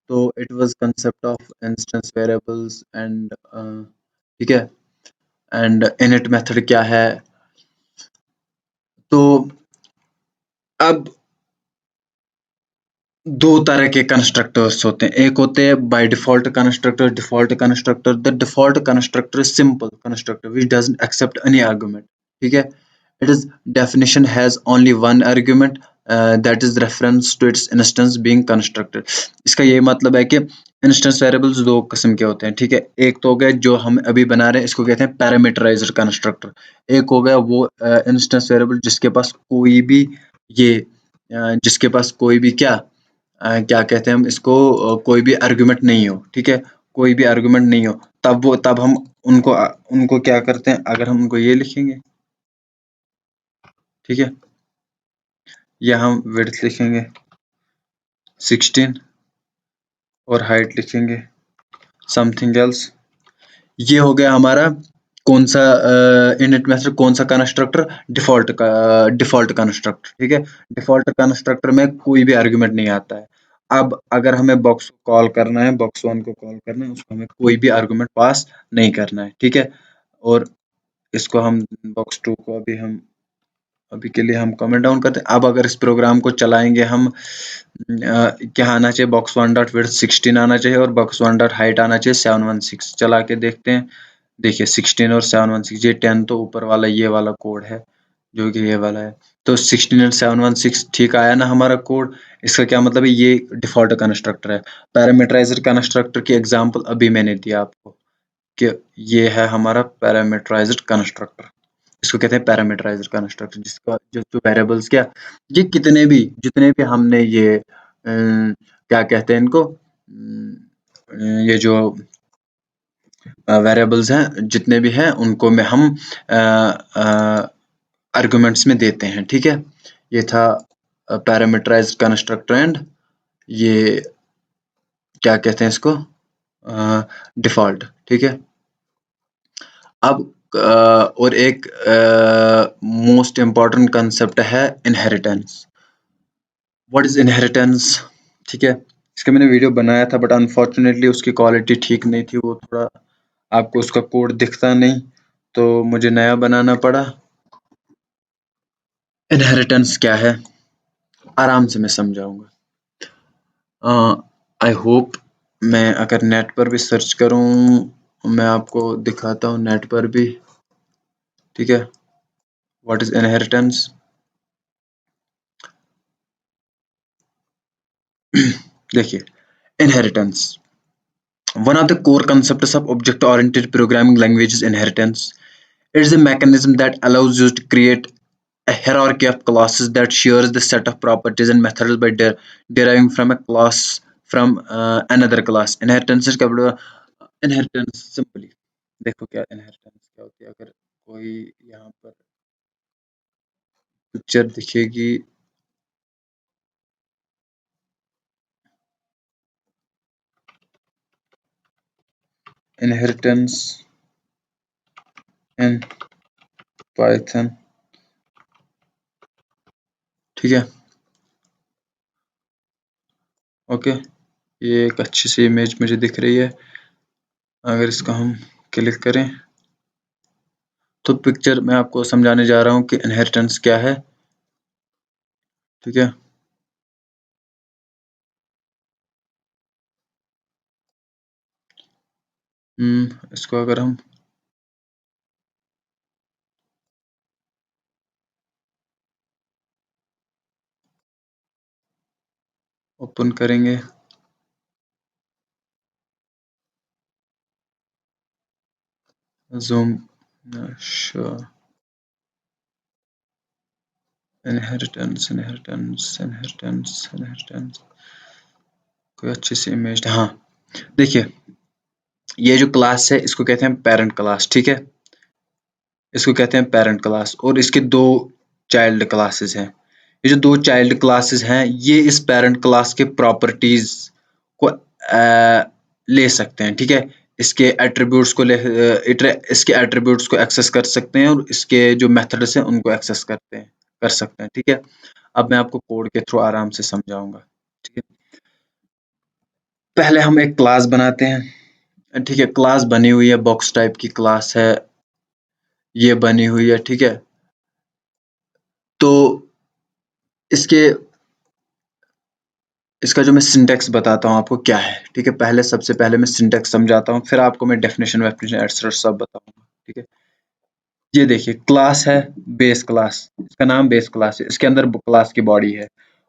तो it was concept of instance variables and ठीक है, एंड इनिट मेथड क्या है। तो अब दो तरह के कंस्ट्रक्टर्स होते हैं, एक होते हैं by default constructor, default constructor. The default constructor is simple constructor which doesn't accept any argument, ठीक है। It is definition has only one argument that is reference to its instance being constructed. इसका ये मतलब है कि इंस्टेंस वेरिएबल्स दो किस्म के होते हैं, ठीक है। एक तो हो गया जो हम अभी बना रहे हैं, इसको कहते हैं पैरामीटराइज्ड कंस्ट्रक्टर। एक हो गया वो इंस्टेंस वेरिएबल जिसके पास कोई भी ये जिसके पास कोई भी क्या कहते हैं हम इसको, कोई भी आर्गुमेंट नहीं हो, ठीक है, कोई भी आर्गुमेंट नहीं हो। तब हम उनको क्या करते हैं, अगर हम उनको ये लिखेंगे, ठीक है, या हम विड्थ लिखेंगे 16 और हाइट लिखेंगे समथिंग एल्स। ये हो गया हमारा कौन सा इनिट मेथड, कौन सा कंस्ट्रक्टर, डिफॉल्ट कंस्ट्रक्टर, ठीक है। डिफॉल्ट कंस्ट्रक्टर में कोई भी आर्गुमेंट नहीं आता है। अब अगर हमें बॉक्स को कॉल करना है, बॉक्स वन को कॉल करना है, उसको हमें कोई भी आर्गुमेंट पास नहीं करना है, ठीक है। और इसको हम बॉक्स टू को अभी के लिए हम कमेंट डाउन करते हैं। अब अगर इस प्रोग्राम को चलाएंगे हम, क्या आना चाहिए, बॉक्स वन डॉट विड्थ 16 आना चाहिए और बॉक्स वन डॉट हाइट आना चाहिए 716। चला के देखते हैं। देखिए 16 और 716, ये 10 तो ऊपर वाला ये वाला कोड है जो कि ये वाला है। तो 16 और 716 ठीक आया ना हमारा कोड। इसका क्या मतलब है, ये डिफॉल्ट कंस्ट्रक्टर है। पैरामीटराइजर कंस्ट्रक्टर की एग्जांपल अभी मैंने दिया आपको कि ये है हमारा पैरामीटराइज्ड कंस्ट्रक्टर। इसको कहते हैं पैरामीटराइज्ड कंस्ट्रक्टर, जिसका जो वेरिएबल्स क्या, ये जितने भी हमने ये क्या कहते हैं इनको, ये जो वेरिएबल्स हैं जितने भी हैं उनको में हम आर्गुमेंट्स में देते हैं, ठीक है। ये था पैरामीटराइज्ड कंस्ट्रक्टर एंड ये क्या कहते हैं इसको, डिफॉल्ट, ठीक है। अब और एक मोस्ट इम्पॉर्टेंट कंसेप्ट है इनहेरिटेंस। व्हाट इज इनहेरिटेंस, ठीक है। इसका मैंने वीडियो बनाया था बट अनफॉर्चुनेटली उसकी क्वालिटी ठीक नहीं थी, वो थोड़ा आपको उसका कोड दिखता नहीं, तो मुझे नया बनाना पड़ा। इनहेरिटेंस क्या है, आराम से मैं समझाऊंगा। आई होप, मैं अगर नेट पर भी सर्च करूं, मैं आपको दिखाता हूं नेट पर भी, ठीक है। व्हाट इज इनहेरिटेंस, देखिए inheritance, one of the core concepts of object-oriented programming language is inheritance. It is a mechanism that allows you to create a hierarchy of classes that shares the set of properties and methods by deriving from a class from another class. Inheritance is inheritance simply, देखो क्या inheritance क्या होती है। अगर कोई यहाँ पर पिक्चर दिखेगी, inheritance in Python, ठीक है। ओके, ये एक अच्छी सी इमेज मुझे दिख रही है। अगर इसको हम क्लिक करें तो पिक्चर मैं आपको समझाने जा रहा हूँ कि इनहेरिटेंस क्या है, ठीक है। इसको अगर हम ओपन करेंगे, zoom, show, inheritance inheritance inheritance inheritance, कोई अच्छी सी इमेज, हाँ देखिए ये जो क्लास है इसको कहते हैं पेरेंट क्लास, ठीक है। इसको कहते हैं पेरेंट क्लास और इसके दो चाइल्ड क्लासेस हैं। ये जो दो चाइल्ड क्लासेस हैं ये इस पेरेंट क्लास के प्रॉपर्टीज को ले सकते हैं, ठीक है। इसके एट्रीब्यूट्स को इसके एट्रीब्यूट्स को एक्सेस कर सकते हैं और इसके जो मेथड्स हैं उनको एक्सेस कर सकते हैं, ठीक है। अब मैं आपको कोड के थ्रू आराम से समझाऊंगा, ठीक है। पहले हम एक क्लास बनाते हैं, ठीक है। क्लास बनी हुई है, बॉक्स टाइप की क्लास है, ये बनी हुई है, ठीक है। तो इसके इसका जो मैं सिंटैक्स बताता हूँ आपको क्या है, ठीक है। सबसे पहले मैं सिंटैक्स समझाता हूँ, फिर आपको मैं डेफिनेशन वेफिनेशन एटसेट्रा सब बताऊंगा, ठीक है। ये देखिए क्लास है, बेस क्लास, इसका नाम बेस क्लास है, इसके अंदर क्लास की बॉडी है।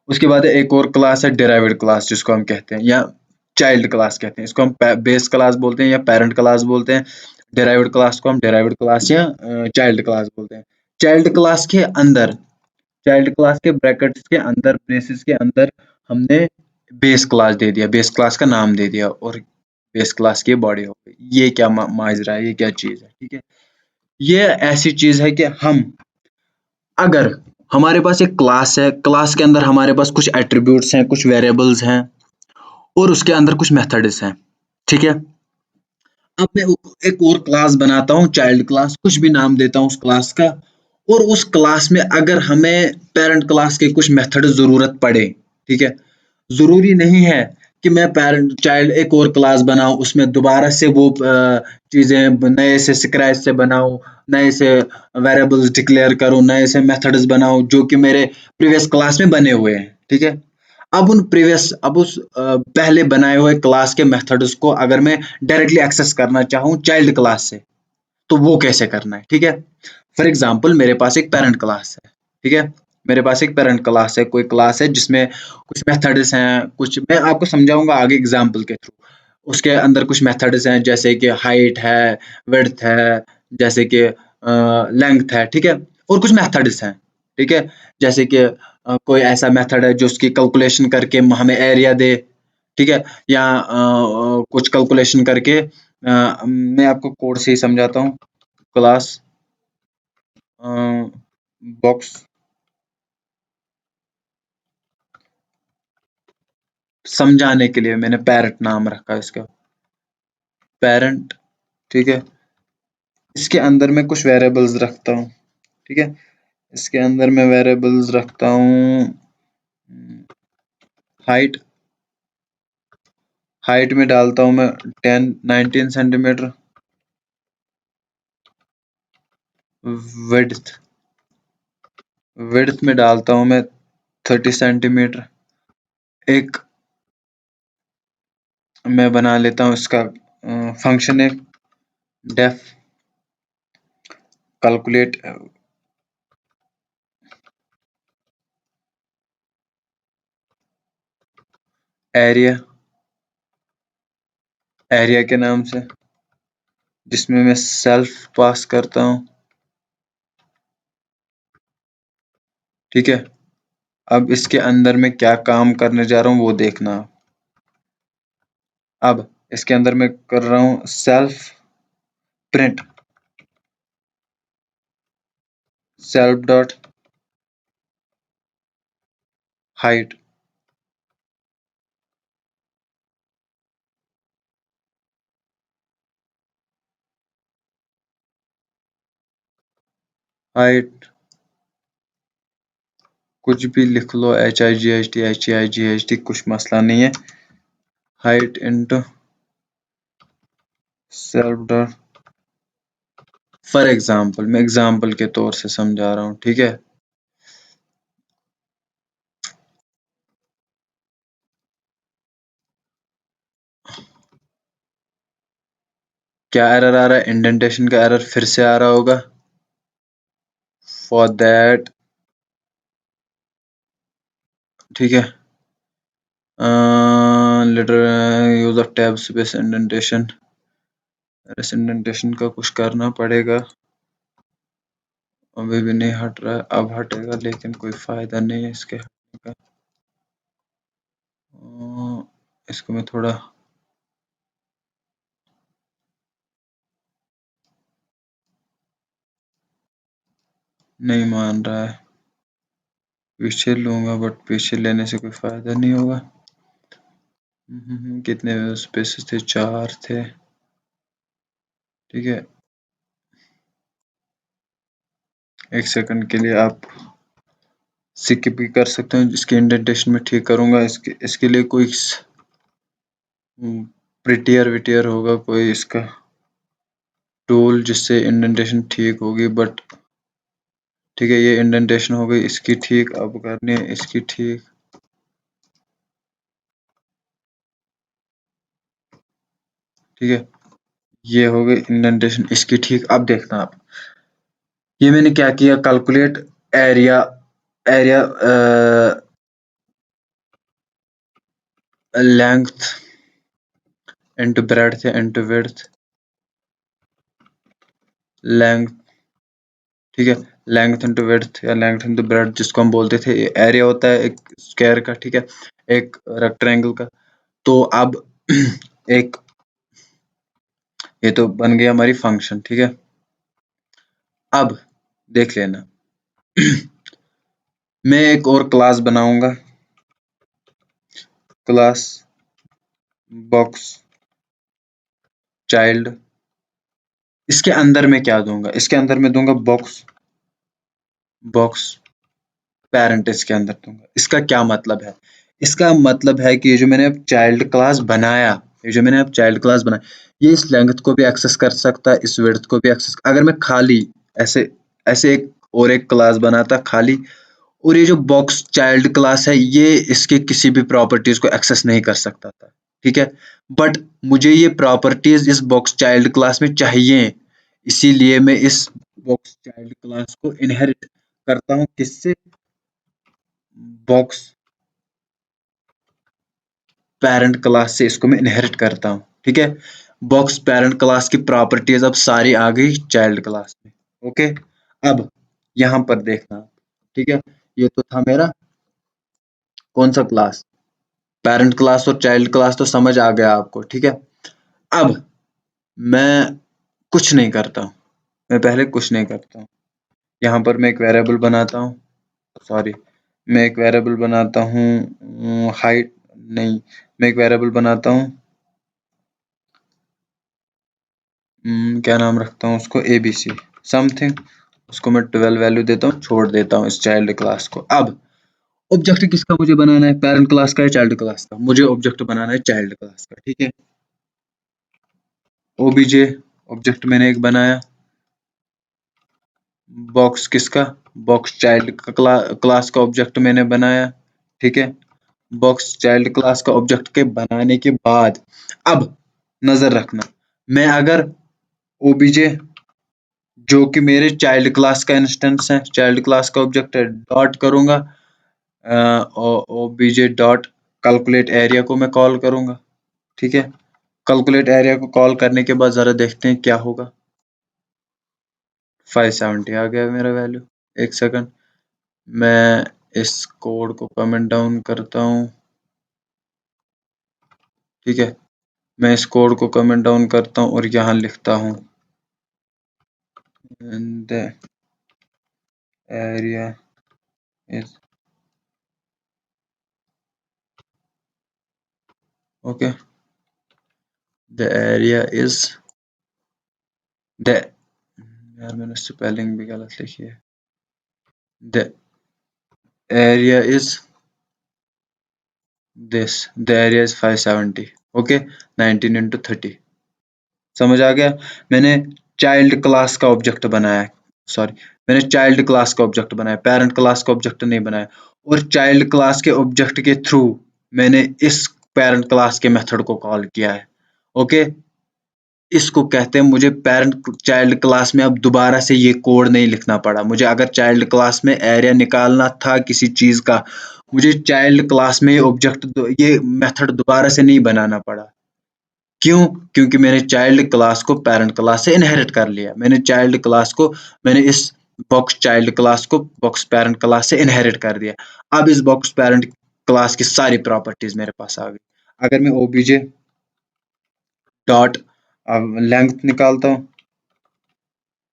उसके बाद एक और क्लास है डिराइव्ड क्लास, जिसको हम कहते हैं या चाइल्ड क्लास कहते हैं। इसको हम बेस क्लास बोलते हैं या पेरेंट क्लास बोलते हैं। डिराइव्ड क्लास को हम डिराइव्ड क्लास या चाइल्ड क्लास बोलते हैं। चाइल्ड क्लास के अंदर, चाइल्ड क्लास के ब्रैकेट्स के अंदर, ब्रेसेस के अंदर हमने बेस क्लास दे दिया, बेस क्लास का नाम दे दिया और बेस क्लास की बॉडी हो गई। ये क्या माजरा है, ये क्या चीज है, ठीक है। ये ऐसी चीज है कि हम, अगर हमारे पास एक क्लास है, क्लास के अंदर हमारे पास कुछ एट्रीब्यूट्स हैं, कुछ वेरिएबल्स हैं और उसके अंदर कुछ मेथड्स हैं, ठीक है। अब मैं एक और क्लास बनाता हूँ, चाइल्ड क्लास, कुछ भी नाम देता हूँ उस क्लास का। और उस क्लास में अगर हमें पेरेंट क्लास के कुछ मेथड ज़रूरत पड़े, ठीक है, ज़रूरी नहीं है कि मैं पेरेंट चाइल्ड एक और क्लास बनाऊँ, उसमें दोबारा से वो चीज़ें नए से स्क्रैच से बनाऊँ, नए से वेरिएबल्स डिक्लेयर करूँ, नए से मेथड्स बनाऊँ जो कि मेरे प्रीवियस क्लास में बने हुए हैं, ठीक है। अब उस पहले बनाए हुए क्लास के मेथड्स को अगर मैं डायरेक्टली एक्सेस करना चाहूँ चाइल्ड क्लास से, तो वो कैसे करना है, ठीक है। फॉर एग्जाम्पल मेरे पास एक पेरेंट क्लास है, ठीक है, मेरे पास एक पेरेंट क्लास है, कोई क्लास है जिसमें कुछ मेथड्स हैं, कुछ मैं आपको समझाऊंगा आगे एग्जाम्पल के थ्रू। उसके अंदर कुछ मेथड्स हैं जैसे कि हाइट है, विड्थ है, जैसे कि लेंथ है, ठीक है, और कुछ मेथड्स हैं, ठीक है, जैसे कि कोई ऐसा मेथड है जो उसकी कैलकुलेशन करके हमें एरिया दे, ठीक है, या कुछ कैलकुलेशन करके मैं आपको कोड से ही समझाता हूँ। क्लास बॉक्स समझाने के लिए मैंने पैरेंट नाम रखा है इसका, पैरेंट, ठीक है। इसके अंदर मैं कुछ वेरिएबल्स रखता हूँ, ठीक है, इसके अंदर मैं वेरिएबल्स रखता हूँ हाइट, हाइट में डालता हूँ मैं 19 सेंटीमीटर, विड्थ, विड्थ में डालता हूँ मैं 30 सेंटीमीटर। एक मैं बना लेता हूँ इसका फंक्शन, एक डेफ कैलकुलेट एरिया, एरिया के नाम से, जिसमें मैं सेल्फ पास करता हूँ, ठीक है। अब इसके अंदर मैं क्या काम करने जा रहा हूँ वो देखना। अब इसके अंदर मैं कर रहा हूँ self print, self dot height, height कुछ भी लिख लो, HIGHT HIGHT कुछ मसला नहीं है, height into self dot, for example मैं एग्जाम्पल के तौर से समझा रहा हूँ, ठीक है। क्या एरर आ रहा है, इंडेंटेशन का एरर फिर से आ रहा होगा। फॉर दैट, ठीक है, later use of tab space indentation, इस इंडेंटेशन का कुछ करना पड़ेगा, अभी भी नहीं हट रहा है, अब हटेगा लेकिन कोई फायदा नहीं है इसके हटने का। इसको मैं थोड़ा नहीं मान रहा है, पीछे लूंगा बट पीछे लेने से कोई फायदा नहीं होगा। कितने स्पेसेस थे, 4 थे, ठीक है। एक सेकंड के लिए आप स्किप भी कर सकते हो, इसके इंडेंटेशन में ठीक करूंगा, इसके लिए कोई प्रिटियर विटियर होगा कोई इसका टूल जिससे इंडेंटेशन ठीक होगी, बट ठीक है, ये इंडेंटेशन हो गई इसकी ठीक, अब करनी है इसकी ठीक, ठीक है, ये हो गई इंडेंटेशन इसकी ठीक। अब देखना आप, ये मैंने क्या किया, calculate area, area length into breadth या इंटू विड्थ, लेंथ, ठीक है, लेंथ इंटू विड्थ या लेंथ इंटू ब्रेड्थ जिसको हम बोलते थे, एरिया होता है एक स्क्वायर का, ठीक है, एक रेक्टेंगल का। तो अब एक ये तो बन गया हमारी फंक्शन, ठीक है। अब देख लेना मैं एक और क्लास बनाऊंगा, क्लास बॉक्स चाइल्ड, इसके अंदर मैं क्या दूंगा, इसके अंदर मैं दूंगा बॉक्स, बॉक्स पेरेंट इसके अंदर दूंगा। इसका क्या मतलब है? इसका मतलब है कि ये जो मैंने अब चाइल्ड क्लास बनाया, ये जो मैंने अब चाइल्ड क्लास बनाया, ये इस लेंथ को भी एक्सेस कर सकता है, इस विड्थ को भी एक्सेस। अगर मैं खाली ऐसे ऐसे एक और एक क्लास बनाता खाली, और ये जो बॉक्स चाइल्ड क्लास है ये इसके किसी भी प्रॉपर्टीज को एक्सेस नहीं कर सकता था, ठीक है। बट मुझे ये प्रॉपर्टीज इस बॉक्स चाइल्ड क्लास में चाहिए, इसीलिए मैं इस बॉक्स चाइल्ड क्लास को इनहेरिट करता हूँ, किससे? बॉक्स पेरेंट क्लास से इसको मैं इनहेरिट करता हूँ, ठीक है। बॉक्स पेरेंट क्लास की प्रॉपर्टीज अब सारी आ गई चाइल्ड क्लास में। ओके, अब यहां पर देखना, ठीक है। ये तो था मेरा कौन सा क्लास, पेरेंट क्लास और चाइल्ड क्लास तो समझ आ गया आपको, ठीक है। अब मैं कुछ नहीं करता हूँ, मैं पहले कुछ नहीं करता हूँ। यहाँ पर मैं एक वेरिएबल बनाता हूँ, सॉरी, मैं एक वेरिएबल बनाता हूँ हाइट, नहीं, मैं एक वेरिएबल बनाता हूँ, क्या नाम रखता हूँ उसको, ए बी सी समथिंग। उसको मैं 12 वैल्यू देता हूँ, छोड़ देता हूँ इस चाइल्ड क्लास को। अब ऑब्जेक्ट किसका मुझे बनाना है, पेरेंट क्लास का या चाइल्ड क्लास का? मुझे ऑब्जेक्ट बनाना है चाइल्ड क्लास का, ठीक है। ओबीजे ऑब्जेक्ट मैंने एक बनाया, बॉक्स किसका, बॉक्स चाइल्ड क्लास का ऑब्जेक्ट मैंने बनाया, ठीक है। बॉक्स चाइल्ड क्लास का ऑब्जेक्ट के बनाने के बाद अब नजर रखना, मैं अगर ओबीजे जो कि मेरे चाइल्ड क्लास का इंस्टेंस है, चाइल्ड क्लास का ऑब्जेक्ट है, डॉट करूंगा ओबीजे डॉट कैलकुलेट एरिया को मैं कॉल करूंगा, ठीक है। कैलकुलेट एरिया को कॉल करने के बाद जरा देखते हैं क्या होगा। 570 आ गया मेरा वैल्यू। एक सेकंड, मैं इस कोड को कमेंट डाउन करता हूँ, ठीक है। मैं इस कोड को कमेंट डाउन करता हूँ और यहाँ लिखता हूँ the area is, okay, the area is the, यार मैंने स्पेलिंग भी गलत लिखी है, the area is this, the area is 570, okay, 19 into 30। समझ आ गया? मैंने चाइल्ड क्लास का ऑब्जेक्ट बनाया है, सॉरी, मैंने चाइल्ड क्लास का ऑब्जेक्ट बनाया, पेरेंट क्लास का ऑब्जेक्ट नहीं बनाया। और चाइल्ड क्लास के ऑब्जेक्ट के थ्रू मैंने इस पेरेंट क्लास के मेथड को कॉल किया है, ओके। इसको कहते हैं, मुझे पेरेंट चाइल्ड क्लास में अब दोबारा से ये कोड नहीं लिखना पड़ा। मुझे अगर चाइल्ड क्लास में एरिया निकालना था किसी चीज का, मुझे चाइल्ड क्लास में ऑब्जेक्ट ये मेथड दोबारा से नहीं बनाना पड़ा। क्यों? क्योंकि मैंने चाइल्ड क्लास को पेरेंट क्लास से इनहेरिट कर लिया। मैंने चाइल्ड क्लास को, मैंने इस बॉक्स चाइल्ड क्लास को बॉक्स पेरेंट क्लास से इनहेरिट कर दिया। अब इस बॉक्स पेरेंट क्लास की सारी प्रॉपर्टीज मेरे पास आ गई। अगर मैं ओबीजे डॉट लेंथ निकालता हूँ,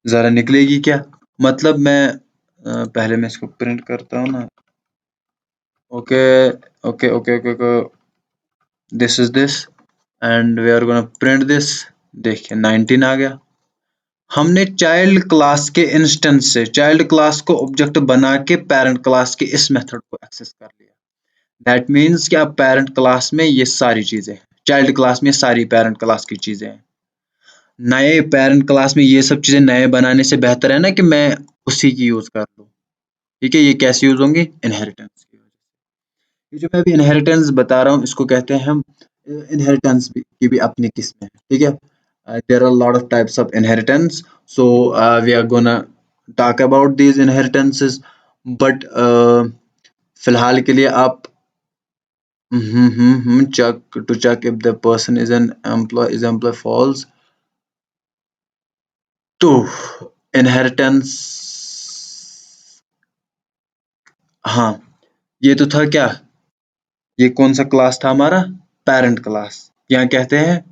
जरा निकलेगी क्या? मतलब मैं पहले मैं इसको प्रिंट करता हूँ ना, okay okay okay okay okay, this is this and we are gonna print this. देखिए 19 आ गया। हमने चाइल्ड क्लास के इंस्टेंस से चाइल्ड क्लास को ऑब्जेक्ट बना के पेरेंट क्लास के इस मेथड को एक्सेस कर लिया। दैट मीन्स कि अब पेरेंट क्लास में ये सारी चीजें हैं, चाइल्ड क्लास में सारी पेरेंट क्लास की चीजें हैं। नए पेरेंट क्लास में ये सब चीजें नए बनाने से बेहतर है ना कि मैं उसी की यूज कर लूँ, ठीक है। ये कैसे यूज होंगी? इनहेरिटेंस की वजह से। ये जो मैं अभी इनहेरिटेंस बता रहा हूँ इसको कहते हैं हम, इनहेरिटेंस की भी अपनी किस्में हैं, ठीक है। There are lot of types of inheritance, so we are gonna talk about these inheritances, but फिलहाल के लिए आप check to check if the person is an employee, is employee false to inheritance. हाँ, ये तो था क्या, ये कौन सा क्लास था हमारा? पेरेंट क्लास, यहाँ कहते हैं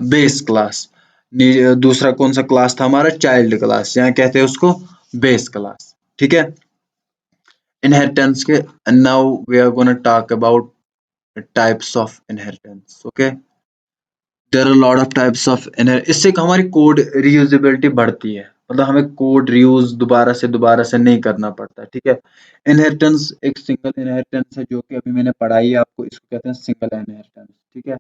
बेस क्लास। दूसरा कौन सा क्लास था हमारा? चाइल्ड क्लास, यहाँ कहते हैं उसको बेस क्लास, ठीक है। इनहेरिटेंस के, now we are gonna talk about types of inheritance, okay. There are lot of types of इससे हमारी कोड रीयूजेबिलिटी बढ़ती है, मतलब हमें कोड रीयूज दोबारा से नहीं करना पड़ता, ठीक है। इनहेरिटेंस एक सिंगल इनहेरिटेंस है जो कि अभी मैंने पढ़ाई है आपको, इसको कहते हैं सिंगल इनहेरिटेंस, ठीक है।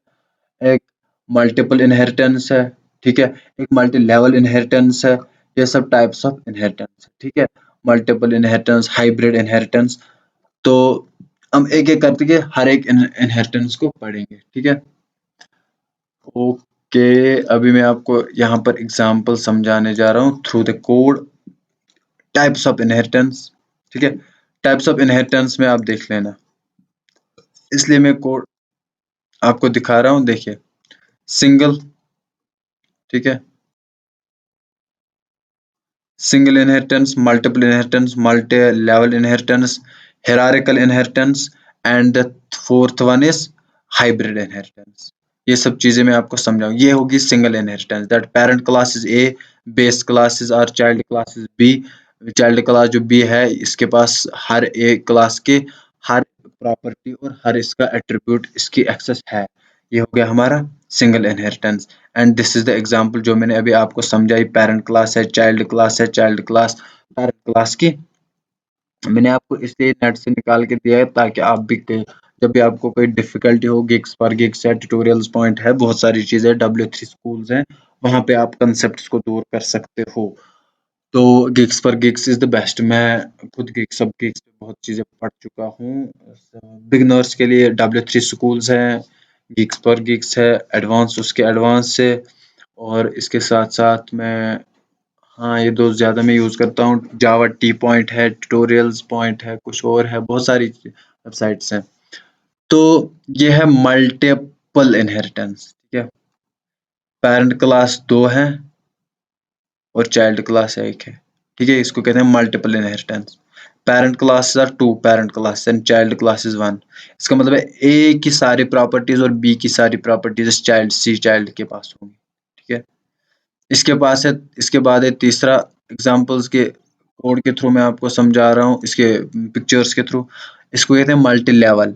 एक मल्टीपल इनहेरिटेंस है, ठीक है। एक मल्टी लेवल इनहेरिटेंस है। ये सब टाइप्स ऑफ इनहेरिटेंस है, ठीक है। Multiple inheritance, hybrid inheritance. तो हम एक एक करके हर एक इनहेरिटेंस को पढ़ेंगे, ठीक है। ओके, अभी मैं आपको यहाँ पर एग्जांपल समझाने जा रहा हूँ through the code types of inheritance, ठीक है। टाइप्स ऑफ इनहेरिटेंस में आप देख लेना, इसलिए मैं कोड आपको दिखा रहा हूँ, देखिए। सिंगल, ठीक है। single inheritance, multiple inheritance, multi-level inheritance, hierarchical inheritance, and the fourth one is hybrid inheritance. ये सब चीजें मैं आपको समझाऊँ। ये होगी single inheritance, that parent class is A, base classes और child class is B. Child class जो बी है, इसके पास हर एक क्लास के हर प्रॉपर्टी और हर इसका एट्रीब्यूट इसकी एक्सेस है। ये हो गया हमारा single inheritance. And this is the example जो मैंने अभी आपको समझाई। पेरेंट क्लास है, चाइल्ड क्लास है, चाइल्ड क्लास, पेरेंट क्लास की मैंने आपको इसलिए नेट से निकाल के दिया है ताकि आप भी जब भी आपको कोई डिफिकल्टी हो, गिग्स पर गिग्स है, ट्यूटोरियल्स पॉइंट है, बहुत सारी चीजें, W3 स्कूल्स हैं, वहां पे आप कंसेप्ट को दूर कर सकते हो। तो गिग्स पर गिग्स इज द बेस्ट। मैं खुद गिग्स सब गिग्स पे बहुत चीजें पढ़ चुका हूँ। बिगनर्स के लिए W3 स्कूल्स हैं, गिग्स पर गिग्स है, एडवांस उसके एडवांस से, और इसके साथ साथ मैं, हाँ, ये दो ज़्यादा मैं यूज़ करता हूँ। जावा टी पॉइंट है, ट्यूटोरियल्स पॉइंट है, कुछ और है, बहुत सारी वेबसाइट्स हैं। तो ये है मल्टीपल इनहेरिटेंस, ठीक है। पेरेंट क्लास 2 है और चाइल्ड क्लास 1 है, ठीक है। इसको कहते हैं multiple inheritance. Parent classes are 2 parent class and child class is 1। इसका मतलब है ए की सारी प्रॉपर्टीज और बी की सारी प्रॉपर्टीज चाइल्ड सी चाइल्ड के पास होंगी, ठीक है। इसके पास है, इसके बाद है तीसरा, एग्जांपल्स के कोड के थ्रू मैं आपको समझा रहा हूँ, इसके पिक्चर्स के थ्रू। इसको कहते हैं मल्टी लेवल।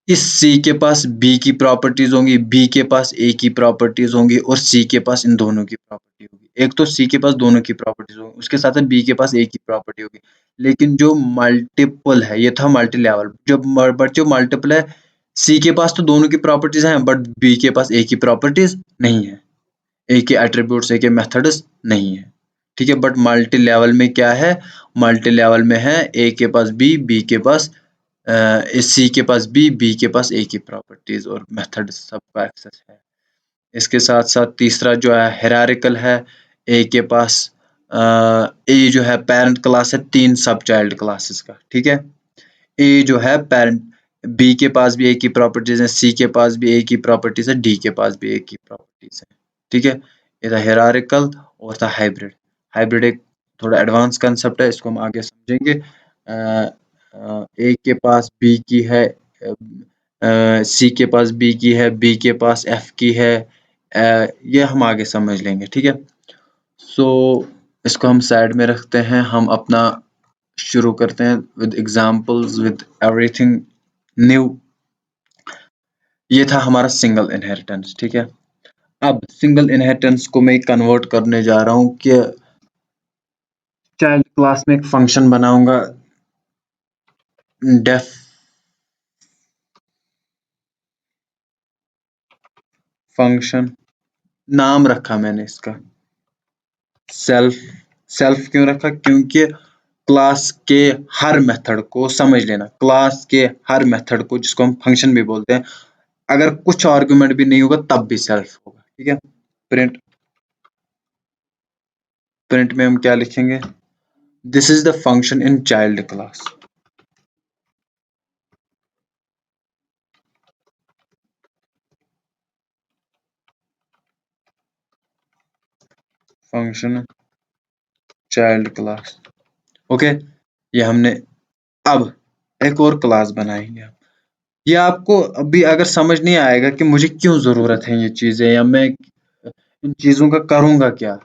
इस सी के पास बी की प्रॉपर्टीज होंगी, बी के पास ए की प्रॉपर्टीज होंगी और सी के पास इन दोनों की प्रॉपर्टी होगी। एक तो सी के पास दोनों की प्रॉपर्टीज होंगी, उसके साथ बी के पास ए की प्रॉपर्टी होगी। लेकिन जो मल्टीपल है, ये था मल्टी लेवल। बट जो मल्टीपल है, सी के पास तो दोनों की प्रॉपर्टीज हैं बट बी के पास ए की प्रॉपर्टीज नहीं है, ए के एट्रीब्यूट्स, ए के मेथड्स नहीं है, ठीक है। बट मल्टी लेवल में क्या है, मल्टी लेवल में है ए के पास बी, बी के पास सी के पास बी के पास ए की प्रॉपर्टीज और मेथड सबका एक्सेस है। इसके साथ साथ तीसरा जो है हायरार्किकल है। ए के पास ए जो है पेरेंट क्लास है 3 सब चाइल्ड क्लासेस का, ठीक है। ए जो है पेरेंट, बी के पास भी ए की प्रॉपर्टीज है, सी के पास भी ए की प्रॉपर्टीज है, डी के पास भी ए की प्रॉपर्टीज है, ठीक है। ये था हायरार्किकल और था हाइब्रिड। हाइब्रिड एक थोड़ा एडवांस कंसेप्ट है, इसको हम आगे समझेंगे। ए के पास बी की है, सी के पास बी की है, बी के पास एफ की है, ये हम आगे समझ लेंगे, ठीक है। सो इसको हम साइड में रखते हैं, हम अपना शुरू करते हैं with examples with everything new. ये था हमारा सिंगल इनहेरिटेंस, ठीक है। अब सिंगल इनहेरिटेंस को मैं कन्वर्ट करने जा रहा हूँ कि चाइल्ड क्लास में एक फंक्शन बनाऊंगा, डेफ फंक्शन, नाम रखा मैंने इसका सेल्फ। सेल्फ क्यों रखा, क्योंकि क्लास के हर मेथड को समझ लेना, क्लास के हर मेथड को, जिसको हम फंक्शन भी बोलते हैं, अगर कुछ आर्गुमेंट भी नहीं होगा तब भी सेल्फ होगा, ठीक है। प्रिंट, प्रिंट में हम क्या लिखेंगे, this is the function in child class. Function child class, okay. ये हमने, अब एक और क्लास बनाएंगे। ये आपको अभी अगर समझ नहीं आएगा कि मुझे क्यों जरूरत है ये चीजें, या मैं इन चीजों का करूंगा क्या,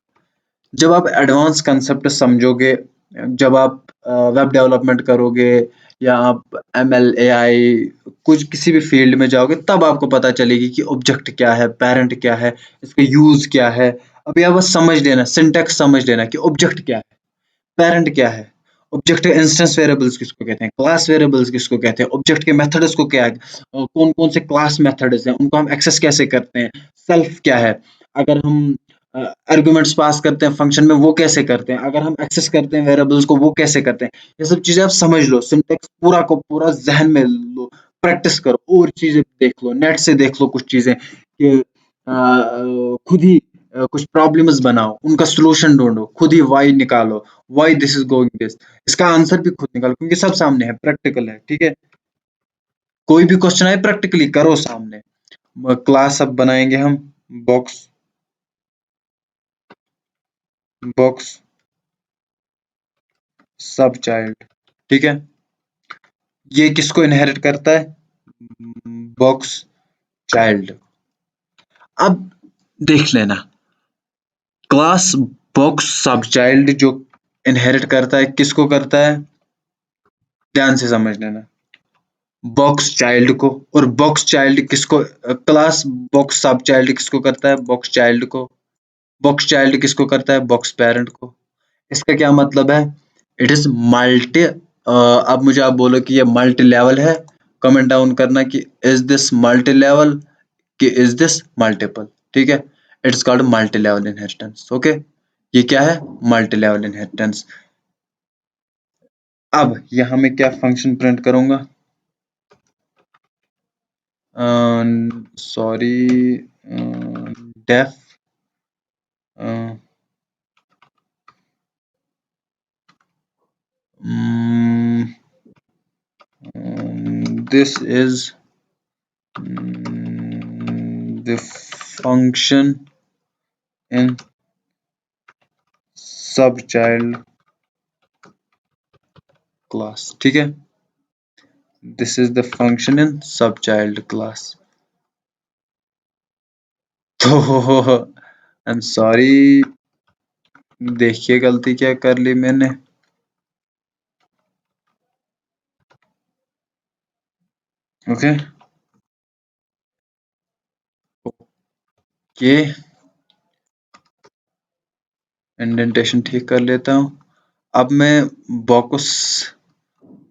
जब आप एडवांस कंसेप्ट समझोगे, जब आप वेब डेवलपमेंट करोगे या आप एमएल एआई कुछ किसी भी फील्ड में जाओगे तब आपको पता चलेगी कि ऑब्जेक्ट क्या है, पैरेंट क्या है, इसका यूज क्या है। अभी आप बस समझ लेना, सिंटैक्स समझ लेना कि ऑब्जेक्ट क्या है, पैरेंट क्या है, ऑब्जेक्ट के इंस्टेंस वेरिएबल्स किसको कहते हैं, क्लास वेरिएबल्स किसको कहते हैं, ऑब्जेक्ट के मेथड्स को क्या है, कौन कौन से क्लास मेथड्स हैं, उनको हम एक्सेस कैसे करते हैं, सेल्फ क्या है, अगर हम आर्गुमेंट्स पास करते हैं फंक्शन में वो कैसे करते हैं, अगर हम एक्सेस करते हैं वेरिएबल्स को वो कैसे करते हैं। ये सब चीजें आप समझ लो, सिंटेक्स पूरा को पूरा जहन में लो, प्रैक्टिस करो, और चीजें देख लो, नेट से देख लो कुछ चीजें कि खुद ही कुछ प्रॉब्लम्स बनाओ, उनका सॉल्यूशन ढूंढो, खुद ही वाई निकालो, why this is going this, इसका आंसर भी खुद निकालो, क्योंकि सब सामने है, प्रैक्टिकल है, ठीक है। कोई भी क्वेश्चन आए प्रैक्टिकली करो सामने। क्लास अब बनाएंगे हम, बॉक्स बॉक्स सब चाइल्ड, ठीक है। ये किसको इनहेरिट करता है, बॉक्स चाइल्ड। अब देख लेना, क्लास बॉक्स सब चाइल्ड जो इनहेरिट करता है किसको करता है, ध्यान से समझ लेना, बॉक्स चाइल्ड को। और बॉक्स चाइल्ड किसको, क्लास बॉक्स सब चाइल्ड किसको करता है, बॉक्स चाइल्ड को। बॉक्स चाइल्ड किसको करता है, बॉक्स पेरेंट को। इसका क्या मतलब है, इट इज मल्टी। अब मुझे आप बोलो कि ये मल्टी लेवल है, कमेंट डाउन करना कि इज दिस मल्टी लेवल, कि इज दिस मल्टीपल, ठीक है। It's called multi level inheritance, okay. ये क्या है, मल्टी लेवल इनहेरिटेंस। अब यहाँ मैं क्या फंक्शन प्रिंट करूंगा, sorry, def this is the function in subchild class, ठीक है। this is the function in subchild class। तो आई एम सॉरी, देखिए गलती क्या कर ली मैंने, ओके ओके, इंडेंटेशन ठीक कर लेता हूँ। अब मैं बॉक्स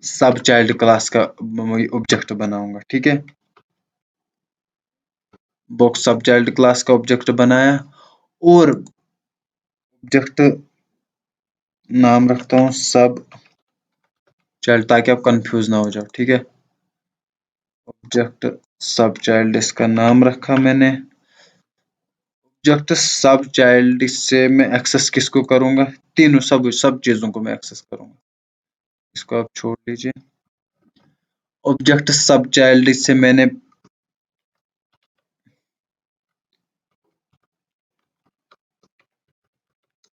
सब चाइल्ड क्लास का ऑब्जेक्ट बनाऊंगा, ठीक है। बॉक्स सब चाइल्ड क्लास का ऑब्जेक्ट बनाया, और ऑब्जेक्ट नाम रखता हूँ सब चाइल्ड, ताकि आप कंफ्यूज ना हो जाओ, ठीक है। ऑब्जेक्ट सब चाइल्ड, इसका नाम रखा मैंने। ऑब्जेक्ट सब चाइल्ड से मैं एक्सेस किसको करूंगा, तीनों सब चीजों को मैं एक्सेस करूंगा, इसको आप छोड़ लीजिए। ऑब्जेक्ट सब चाइल्ड से मैंने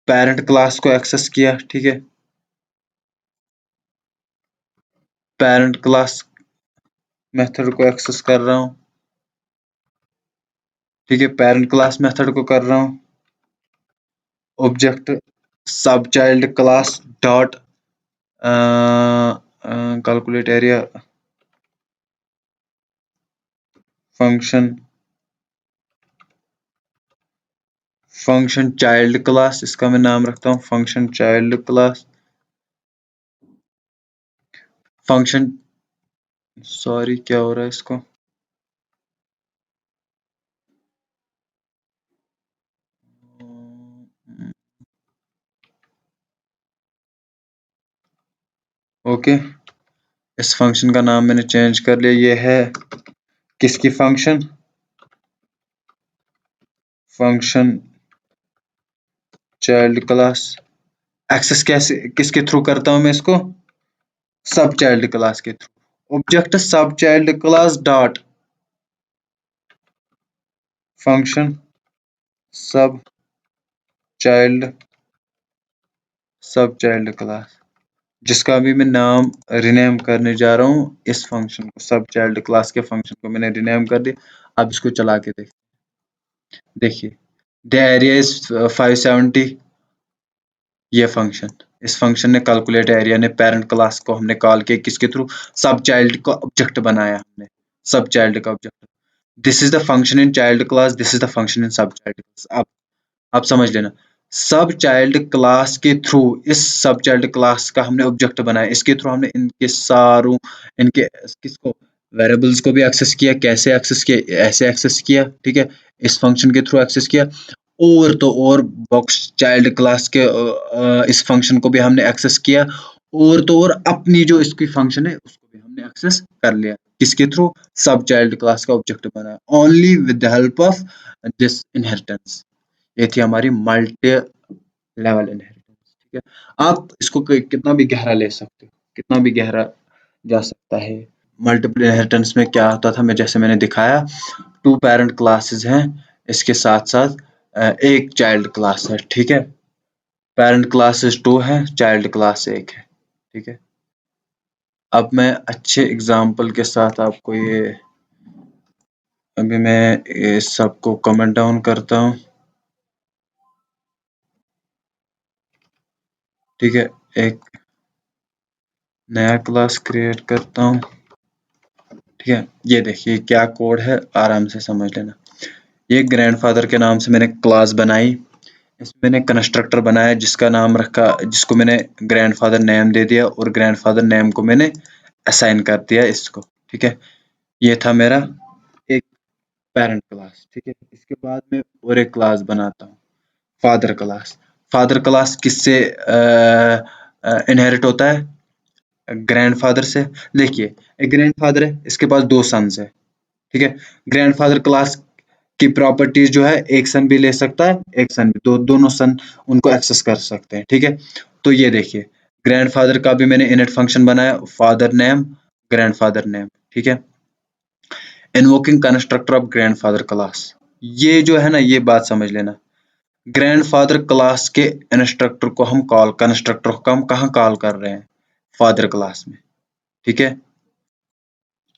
पेरेंट क्लास को एक्सेस किया, ठीक है। पेरेंट क्लास मेथड को एक्सेस कर रहा हूँ, ठीक है, पेरेंट क्लास मेथड को कर रहा हूँ। Object sub child class dot calculate area function, function child class, इसका मैं नाम रखता हूँ function child class. Function, sorry क्या हो रहा है इसको, ओके। इस फंक्शन का नाम मैंने चेंज कर लिया, ये है किसकी function, function child class. Access कैसे किसके थ्रू करता हूं मैं इसको, सब चाइल्ड क्लास के through. Object sub child class dot function sub child, sub child class, जिसका अभी मैं नाम रिनेम करने जा रहा हूँ। इस फंक्शन को, सब चाइल्ड क्लास के फंक्शन को मैंने रिनेम कर दिया। अब इसको चला के देखिए, द एरिया इज 570, ये फंक्शन, इस फंक्शन ने कैलकुलेट एरिया ने पेरेंट क्लास को हमने कॉल किया किसके थ्रू, सब चाइल्ड का ऑब्जेक्ट बनाया हमने, सब चाइल्ड का object. This is the function in child class, this is the function in सब चाइल्ड क्लास। आप समझ लेना, सब चाइल्ड क्लास के थ्रू, इस सब चाइल्ड क्लास का हमने ऑब्जेक्ट बनाया, इसके थ्रू हमने इनके सारों, इनके किसको, वेरिएबल्स को भी एक्सेस किया, कैसे एक्सेस किया, ऐसे एक्सेस किया, ठीक है, इस फंक्शन के थ्रू एक्सेस किया। और तो और बॉक्स चाइल्ड क्लास के इस फंक्शन को भी हमने एक्सेस किया, और तो और अपनी जो इसकी फंक्शन है उसको भी हमने एक्सेस कर लिया, किसके थ्रू, सब चाइल्ड क्लास का ऑब्जेक्ट बनाया, only with the help of this inheritance. ये थी हमारी मल्टी लेवल इनहेरिटेंस, ठीक है। आप इसको कितना भी गहरा ले सकते हो, कितना भी गहरा जा सकता है। मल्टीपल इनहेरिटेंस में क्या होता था, मैं जैसे मैंने दिखाया, टू पेरेंट क्लासेस हैं, इसके साथ साथ एक चाइल्ड क्लास है, ठीक है। पेरेंट क्लासेस टू है, चाइल्ड क्लास एक है, ठीक है। अब मैं अच्छे एग्जाम्पल के साथ आपको ये, अभी मैं ये सबको कमेंट डाउन करता हूँ, ठीक है। एक नया क्लास क्रिएट करता हूँ, ठीक है। ये देखिए क्या कोड है, आराम से समझ लेना। ये ग्रैंडफादर के नाम से मैंने क्लास बनाई, इसमें मैंने कंस्ट्रक्टर बनाया जिसका नाम रखा, जिसको मैंने ग्रैंडफादर नेम दे दिया, और ग्रैंडफादर नेम को मैंने असाइन कर दिया इसको, ठीक है। ये था मेरा एक पेरेंट क्लास, ठीक है। इसके बाद में और एक क्लास बनाता हूँ, फादर क्लास। फादर क्लास किससे इनहेरिट होता है, ग्रैंडफादर से। देखिए एक ग्रैंडफादर है, इसके पास दो सन्स है, ठीक है। ग्रैंडफादर क्लास की प्रॉपर्टीज जो है, एक सन भी ले सकता है, एक सन भी, दोनों सन उनको एक्सेस कर सकते हैं, ठीक है। तो ये देखिए ग्रैंडफादर का भी मैंने इनिट फंक्शन बनाया, फादर नेम, ग्रैंडफादर नेम, ठीक है। Invoking constructor of grandfather class, ये जो है ना, ये बात समझ लेना, ग्रैंडफादर क्लास के इंस्ट्रक्टर को हम कॉल, कंस्ट्रक्टर को हम कहाँ कॉल कर रहे हैं, फादर क्लास में, ठीक है।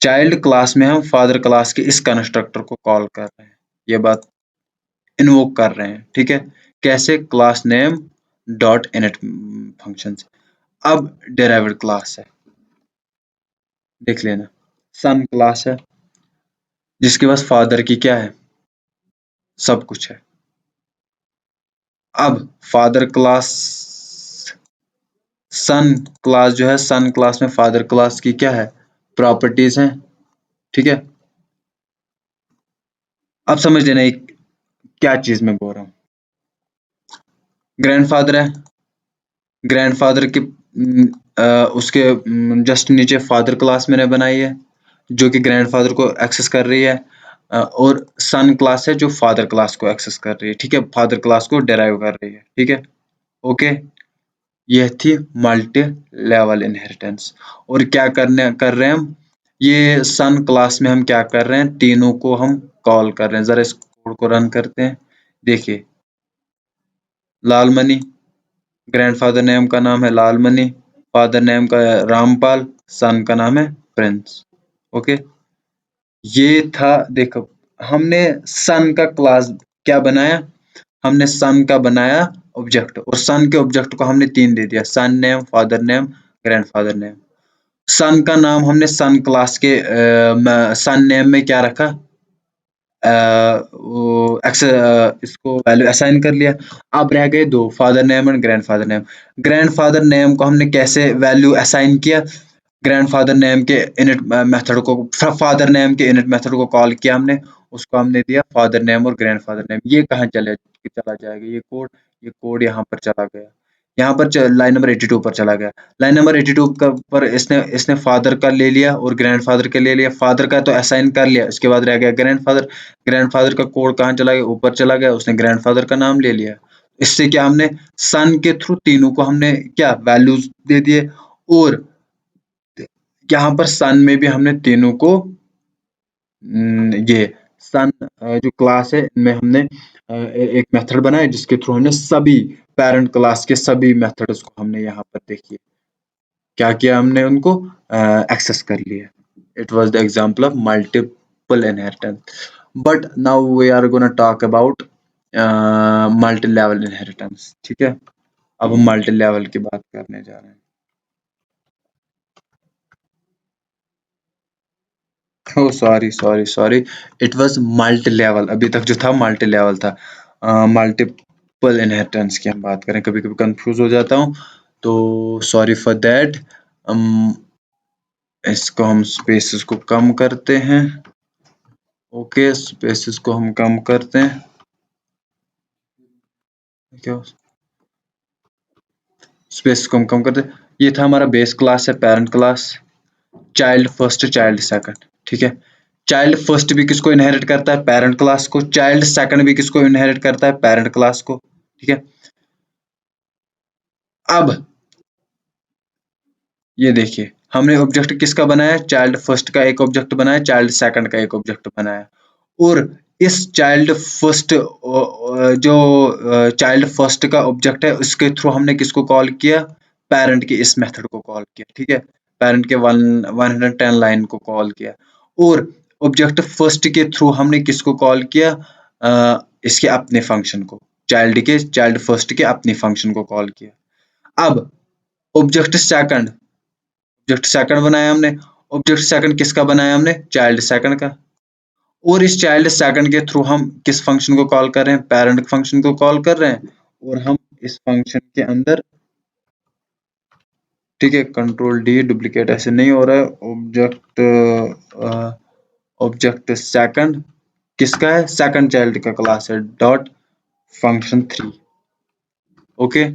चाइल्ड क्लास में हम फादर क्लास के इस कंस्ट्रक्टर को कॉल कर रहे हैं, ये बात इन्वोक कर रहे हैं, ठीक है। कैसे, class name dot init function से। अब डेराइव्ड क्लास है, देख लेना, सन क्लास है जिसके पास फादर की क्या है, सब कुछ है। अब फादर क्लास, सन क्लास जो है, सन क्लास में फादर क्लास की क्या है, प्रॉपर्टीज हैं, ठीक है। अब समझ लेना एक क्या चीज मैं बोल रहा हूँ। ग्रैंडफादर है, ग्रैंडफादर के उसके जस्ट नीचे फादर क्लास मैंने बनाई है जो कि ग्रैंडफादर को एक्सेस कर रही है, और सन क्लास है जो फादर क्लास को एक्सेस कर रही है, ठीक है, फादर क्लास को डेराइव कर रही है, ठीक है। ओके, यह थी मल्टी लेवल इनहेरिटेंस। और क्या करने कर रहे हैं हम, ये सन क्लास में हम क्या कर रहे हैं, तीनों को हम कॉल कर रहे हैं। जरा इस कोड को रन करते हैं, देखिए लालमणि, ग्रैंडफादर नेम का नाम है लालमणि, फादर नेम का है रामपाल, सन का नाम है प्रिंस। ओके, ये था, देखो हमने सन का क्लास क्या बनाया, हमने सन का बनाया ऑब्जेक्ट, और सन के ऑब्जेक्ट को हमने तीन दे दिया, son name, father name, grandfather name. Son का नाम हमने सन क्लास के सन नेम में क्या रखा, इसको वैल्यू असाइन कर लिया। अब रह गए दो, father name and grandfather name. Grandfather name को हमने कैसे वैल्यू असाइन किया, ग्रैंडफादर नेम के इनिट मेथड को, फादर नेम के इनिट मेथड को कॉल किया हमने, उसको हमने दिया फादर नेम और ग्रैंडफादर नेम। ये कहाँ चला जाएगा, ये कोड यहाँ पर चला गया, यहाँ पर लाइन नंबर 82 पर चला गया। लाइन नंबर 82 पर इसने इसने फादर का ले लिया और ग्रैंडफादर का ले लिया, फादर का तो असाइन कर लिया, इसके बाद रह गया ग्रैंडफादर। ग्रैंडफादर का कोड कहाँ चला गया, ऊपर चला गया, उसने ग्रैंडफादर का नाम ले लिया। इससे क्या, हमने सन के थ्रू तीनों को हमने क्या वैल्यूज दे दिए, और यहाँ पर सन में भी हमने तीनों को ये सन जो क्लास है इनमें हमने एक मेथड बनाया जिसके थ्रू हमने सभी पेरेंट क्लास के सभी मेथड्स को हमने यहाँ पर देखिए क्या किया, हमने उनको एक्सेस कर लिया। It was the example of multiple inheritance. But now we are gonna talk about multi level inheritance, ठीक है। अब हम मल्टी लेवल की बात करने जा रहे हैं। Oh sorry sorry sorry, it was multi level, अभी तक जो था मल्टी लेवल था। मल्टीपल इनहेरिटेंस की हम बात करें, कभी कभी कंफ्यूज हो जाता हूँ, तो सॉरी फॉर दैट। इसको हम स्पेसेस को कम करते हैं। ओके, स्पेसेस को हम कम करते हैं। क्या स्पेस को हम कम करते हैं। ये था हमारा बेस क्लास है, parent class, child first child second. ठीक है, चाइल्ड फर्स्ट भी किसको इनहेरिट करता है? पेरेंट क्लास को। चाइल्ड सेकंड भी किसको इनहेरिट करता है? पेरेंट क्लास को। ठीक है, अब ये देखिए, हमने ऑब्जेक्ट किसका बनाया? चाइल्ड फर्स्ट का एक ऑब्जेक्ट बनाया, चाइल्ड सेकंड का एक ऑब्जेक्ट बनाया, और इस चाइल्ड फर्स्ट जो चाइल्ड फर्स्ट का ऑब्जेक्ट है उसके थ्रू हमने किसको कॉल किया? पेरेंट के इस मेथड को कॉल किया। ठीक है, पेरेंट के 110 लाइन को कॉल किया, और ऑब्जेक्ट फर्स्ट के थ्रू हमने किसको कॉल किया? इसके अपने फंक्शन को, चाइल्ड फर्स्ट के अपने फंक्शन को कॉल किया। अब ऑब्जेक्ट सेकंड बनाया हमने। ऑब्जेक्ट सेकंड किसका बनाया हमने? चाइल्ड सेकंड का। और इस चाइल्ड सेकंड के थ्रू हम किस फंक्शन को कॉल कर रहे हैं? पेरेंट फंक्शन को कॉल कर रहे हैं, और हम इस फंक्शन के अंदर, ठीक है, कंट्रोल डी, डुप्लीकेट ऐसे नहीं हो रहा है। ऑब्जेक्ट सेकंड किसका है? सेकंड चाइल्ड का क्लास है, डॉट फंक्शन 3। ओके,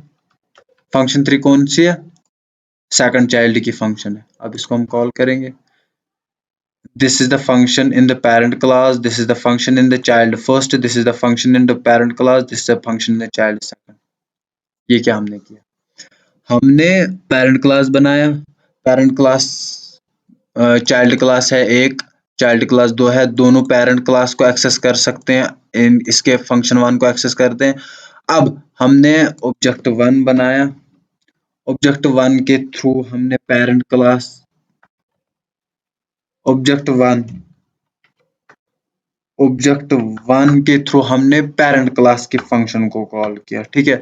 फंक्शन 3 कौन सी है? सेकंड चाइल्ड की फंक्शन है। अब इसको हम कॉल करेंगे। This is the function in the parent class, this is the function in the child first, this is the function in the parent class, this is the function in the child second। ये क्या हमने किया? हमने पेरेंट क्लास बनाया, पेरेंट क्लास चाइल्ड क्लास है एक, चाइल्ड क्लास दो है, दोनों पेरेंट क्लास को एक्सेस कर सकते हैं, इन इसके फंक्शन वन को एक्सेस करते हैं। अब हमने ऑब्जेक्ट वन बनाया, ऑब्जेक्ट वन के थ्रू हमने parent class, object one object one के थ्रू हमने पेरेंट क्लास के फंक्शन को कॉल किया। ठीक है,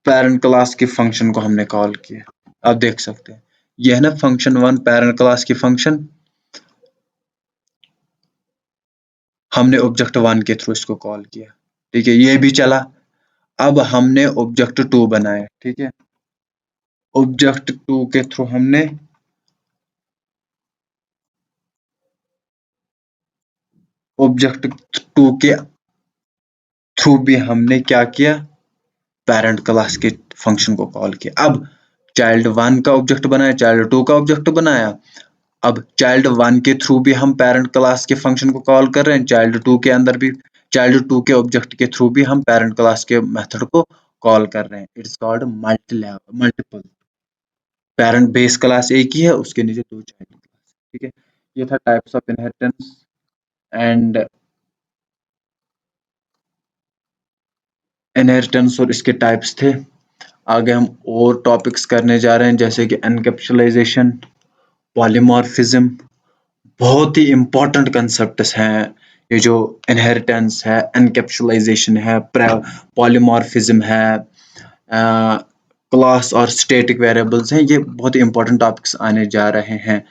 पेरेंट क्लास के फंक्शन को हमने कॉल किया। आप देख सकते हैं, यह है ना फंक्शन वन, पेरेंट क्लास की फंक्शन, हमने ऑब्जेक्ट वन के थ्रू इसको कॉल किया। ठीक है, ये भी चला। अब हमने ऑब्जेक्ट टू बनाया। ठीक है, ऑब्जेक्ट टू के थ्रू हमने ऑब्जेक्ट टू के थ्रू भी हमने क्या किया? पेरेंट क्लास के फंक्शन को कॉल किया। अब चाइल्ड वन का ऑब्जेक्ट बनाया, चाइल्ड टू का ऑब्जेक्ट बनाया। अब चाइल्ड वन के थ्रू भी हम पेरेंट क्लास के फंक्शन को कॉल कर रहे हैं, चाइल्ड टू के अंदर भी, चाइल्ड टू के ऑब्जेक्ट के थ्रू भी हम पेरेंट क्लास के मेथड को कॉल कर रहे हैं। It's called multiple. Parent base class एक ही है, उसके नीचे दो चाइल्ड क्लास। ठीक है, ये था types of inheritance and inheritance, और इसके टाइप्स थे। आगे हम और टॉपिक्स करने जा रहे हैं, जैसे कि एनकैप्सुलाइजेशन, पॉलीमॉर्फिज्म, बहुत ही इंपॉर्टेंट कंसेप्ट्स हैं। ये जो इनहेरिटेंस है, एनकैप्सुलाइजेशन है, पॉलीमॉर्फिज्म है, क्लास और स्टैटिक वेरिएबल्स हैं, ये बहुत ही इंपॉर्टेंट टॉपिक्स आने जा रहे हैं।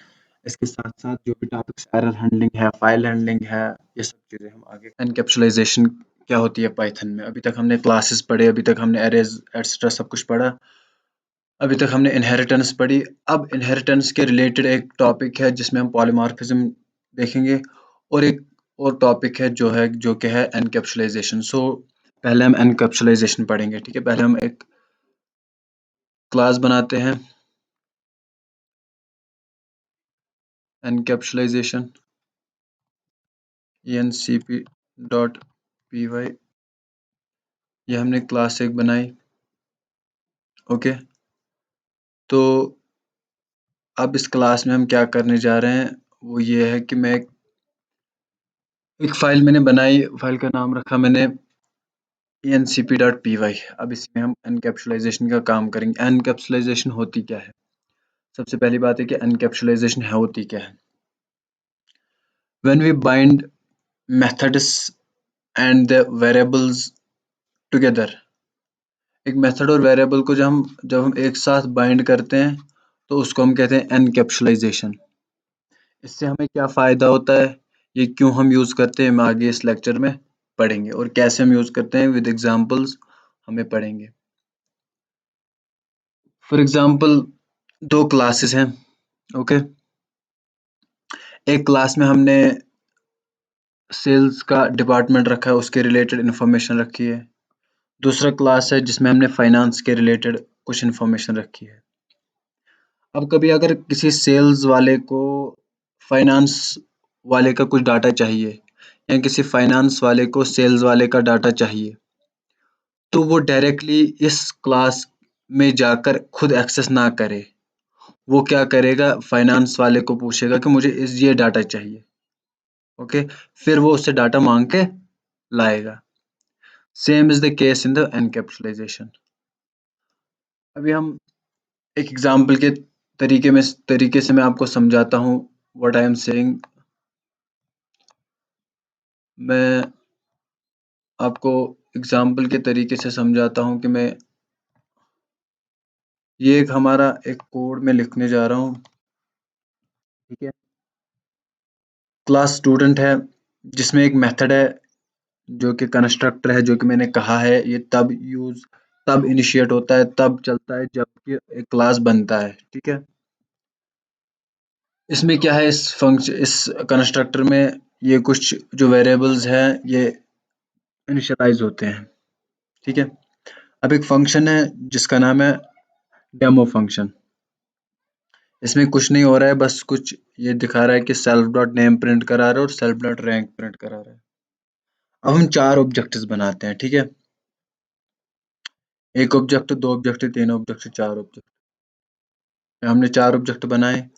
इसके साथ साथ जो भी टॉपिक्स, एरर हैंडलिंग है, फाइल हैंडलिंग है, ये सब चीज़ें हम आगे। एनकैप्सुलाइजेशन क्या होती है पाइथन में? अभी तक हमने क्लासेस पढ़े, अभी तक हमने एरेज एटसेट्रा सब कुछ पढ़ा, अभी तक हमने इनहेरिटेंस पढ़ी। अब इनहेरिटेंस के रिलेटेड एक टॉपिक है जिसमें हम पॉलीमॉर्फिज्म देखेंगे, और एक और टॉपिक है जो कि है एनकैप्सुलाइजेशन। सो पहले हम एनकैप्सुलाइजेशन पढ़ेंगे। ठीक है, पहले हम एक क्लास बनाते हैं, एनकैप्सुलाइजेशन encp.py, ये हमने क्लास एक बनाई। ओके, तो अब इस क्लास में हम क्या करने जा रहे हैं, वो ये है कि मैं एक फाइल मैंने बनाई, फाइल का नाम रखा मैंने encp.py। अब इसमें हम एनकैप्सुलाइजेशन का काम करेंगे। एनकैप्सुलाइजेशन होती क्या है? सबसे पहली बात है कि एनकैप्सुलाइजेशन होती क्या है? When we bind methods and the variables together एक मेथड और वेरिएबल को जब हम एक साथ बाइंड करते हैं तो उसको हम कहते हैं एनकैप्सुलाइजेशन। इससे हमें क्या फ़ायदा होता है, ये क्यों हम यूज़ करते हैं, हम आगे इस लेक्चर में पढ़ेंगे और कैसे हम यूज़ करते हैं विद एग्जांपल्स हमें पढ़ेंगे। फॉर एग्जांपल दो क्लासेस हैं, ओके। एक क्लास में हमने सेल्स का डिपार्टमेंट रखा है, उसके रिलेटेड इंफॉर्मेशन रखी है। दूसरा क्लास है जिसमें हमने फाइनेंस के रिलेटेड कुछ इंफॉर्मेशन रखी है। अब कभी अगर किसी सेल्स वाले को फाइनेंस वाले का कुछ डाटा चाहिए या किसी फाइनेंस वाले को सेल्स वाले का डाटा चाहिए, तो वो डायरेक्टली इस क्लास में जाकर खुद एक्सेस ना करे। वो क्या करेगा, फाइनेंस वाले को पूछेगा कि मुझे ये डाटा चाहिए, ओके। फिर वो उससे डाटा मांग के लाएगा। Same is the case in the encapsulisation. अभी हम एक एग्जांपल के तरीके से मैं आपको समझाता हूँ व्हाट आई एम सेइंग। मैं आपको एग्जांपल के तरीके से समझाता हूँ कि मैं ये एक हमारा एक कोड में लिखने जा रहा हूँ, ठीक है। क्लास स्टूडेंट है जिसमें एक मेथड है जो कि कंस्ट्रक्टर है, जो कि मैंने कहा है ये तब इनिशिएट होता है, तब चलता है जब एक क्लास बनता है, ठीक है। इसमें क्या है, इस कंस्ट्रक्टर में ये कुछ जो वेरिएबल्स हैं ये इनिशियलाइज होते हैं, ठीक है। अब एक फंक्शन है जिसका नाम है डेमो फंक्शन। इसमें कुछ नहीं हो रहा है, बस कुछ ये दिखा रहा है कि सेल्फ डॉट नेम प्रिंट करा रहा है और सेल्फ डॉट रैंक प्रिंट करा रहा है। अब हम चार ऑब्जेक्ट्स बनाते हैं, ठीक है। एक ऑब्जेक्ट, दो ऑब्जेक्ट, तीन ऑब्जेक्ट, चार ऑब्जेक्ट। हमने चार ऑब्जेक्ट बनाए।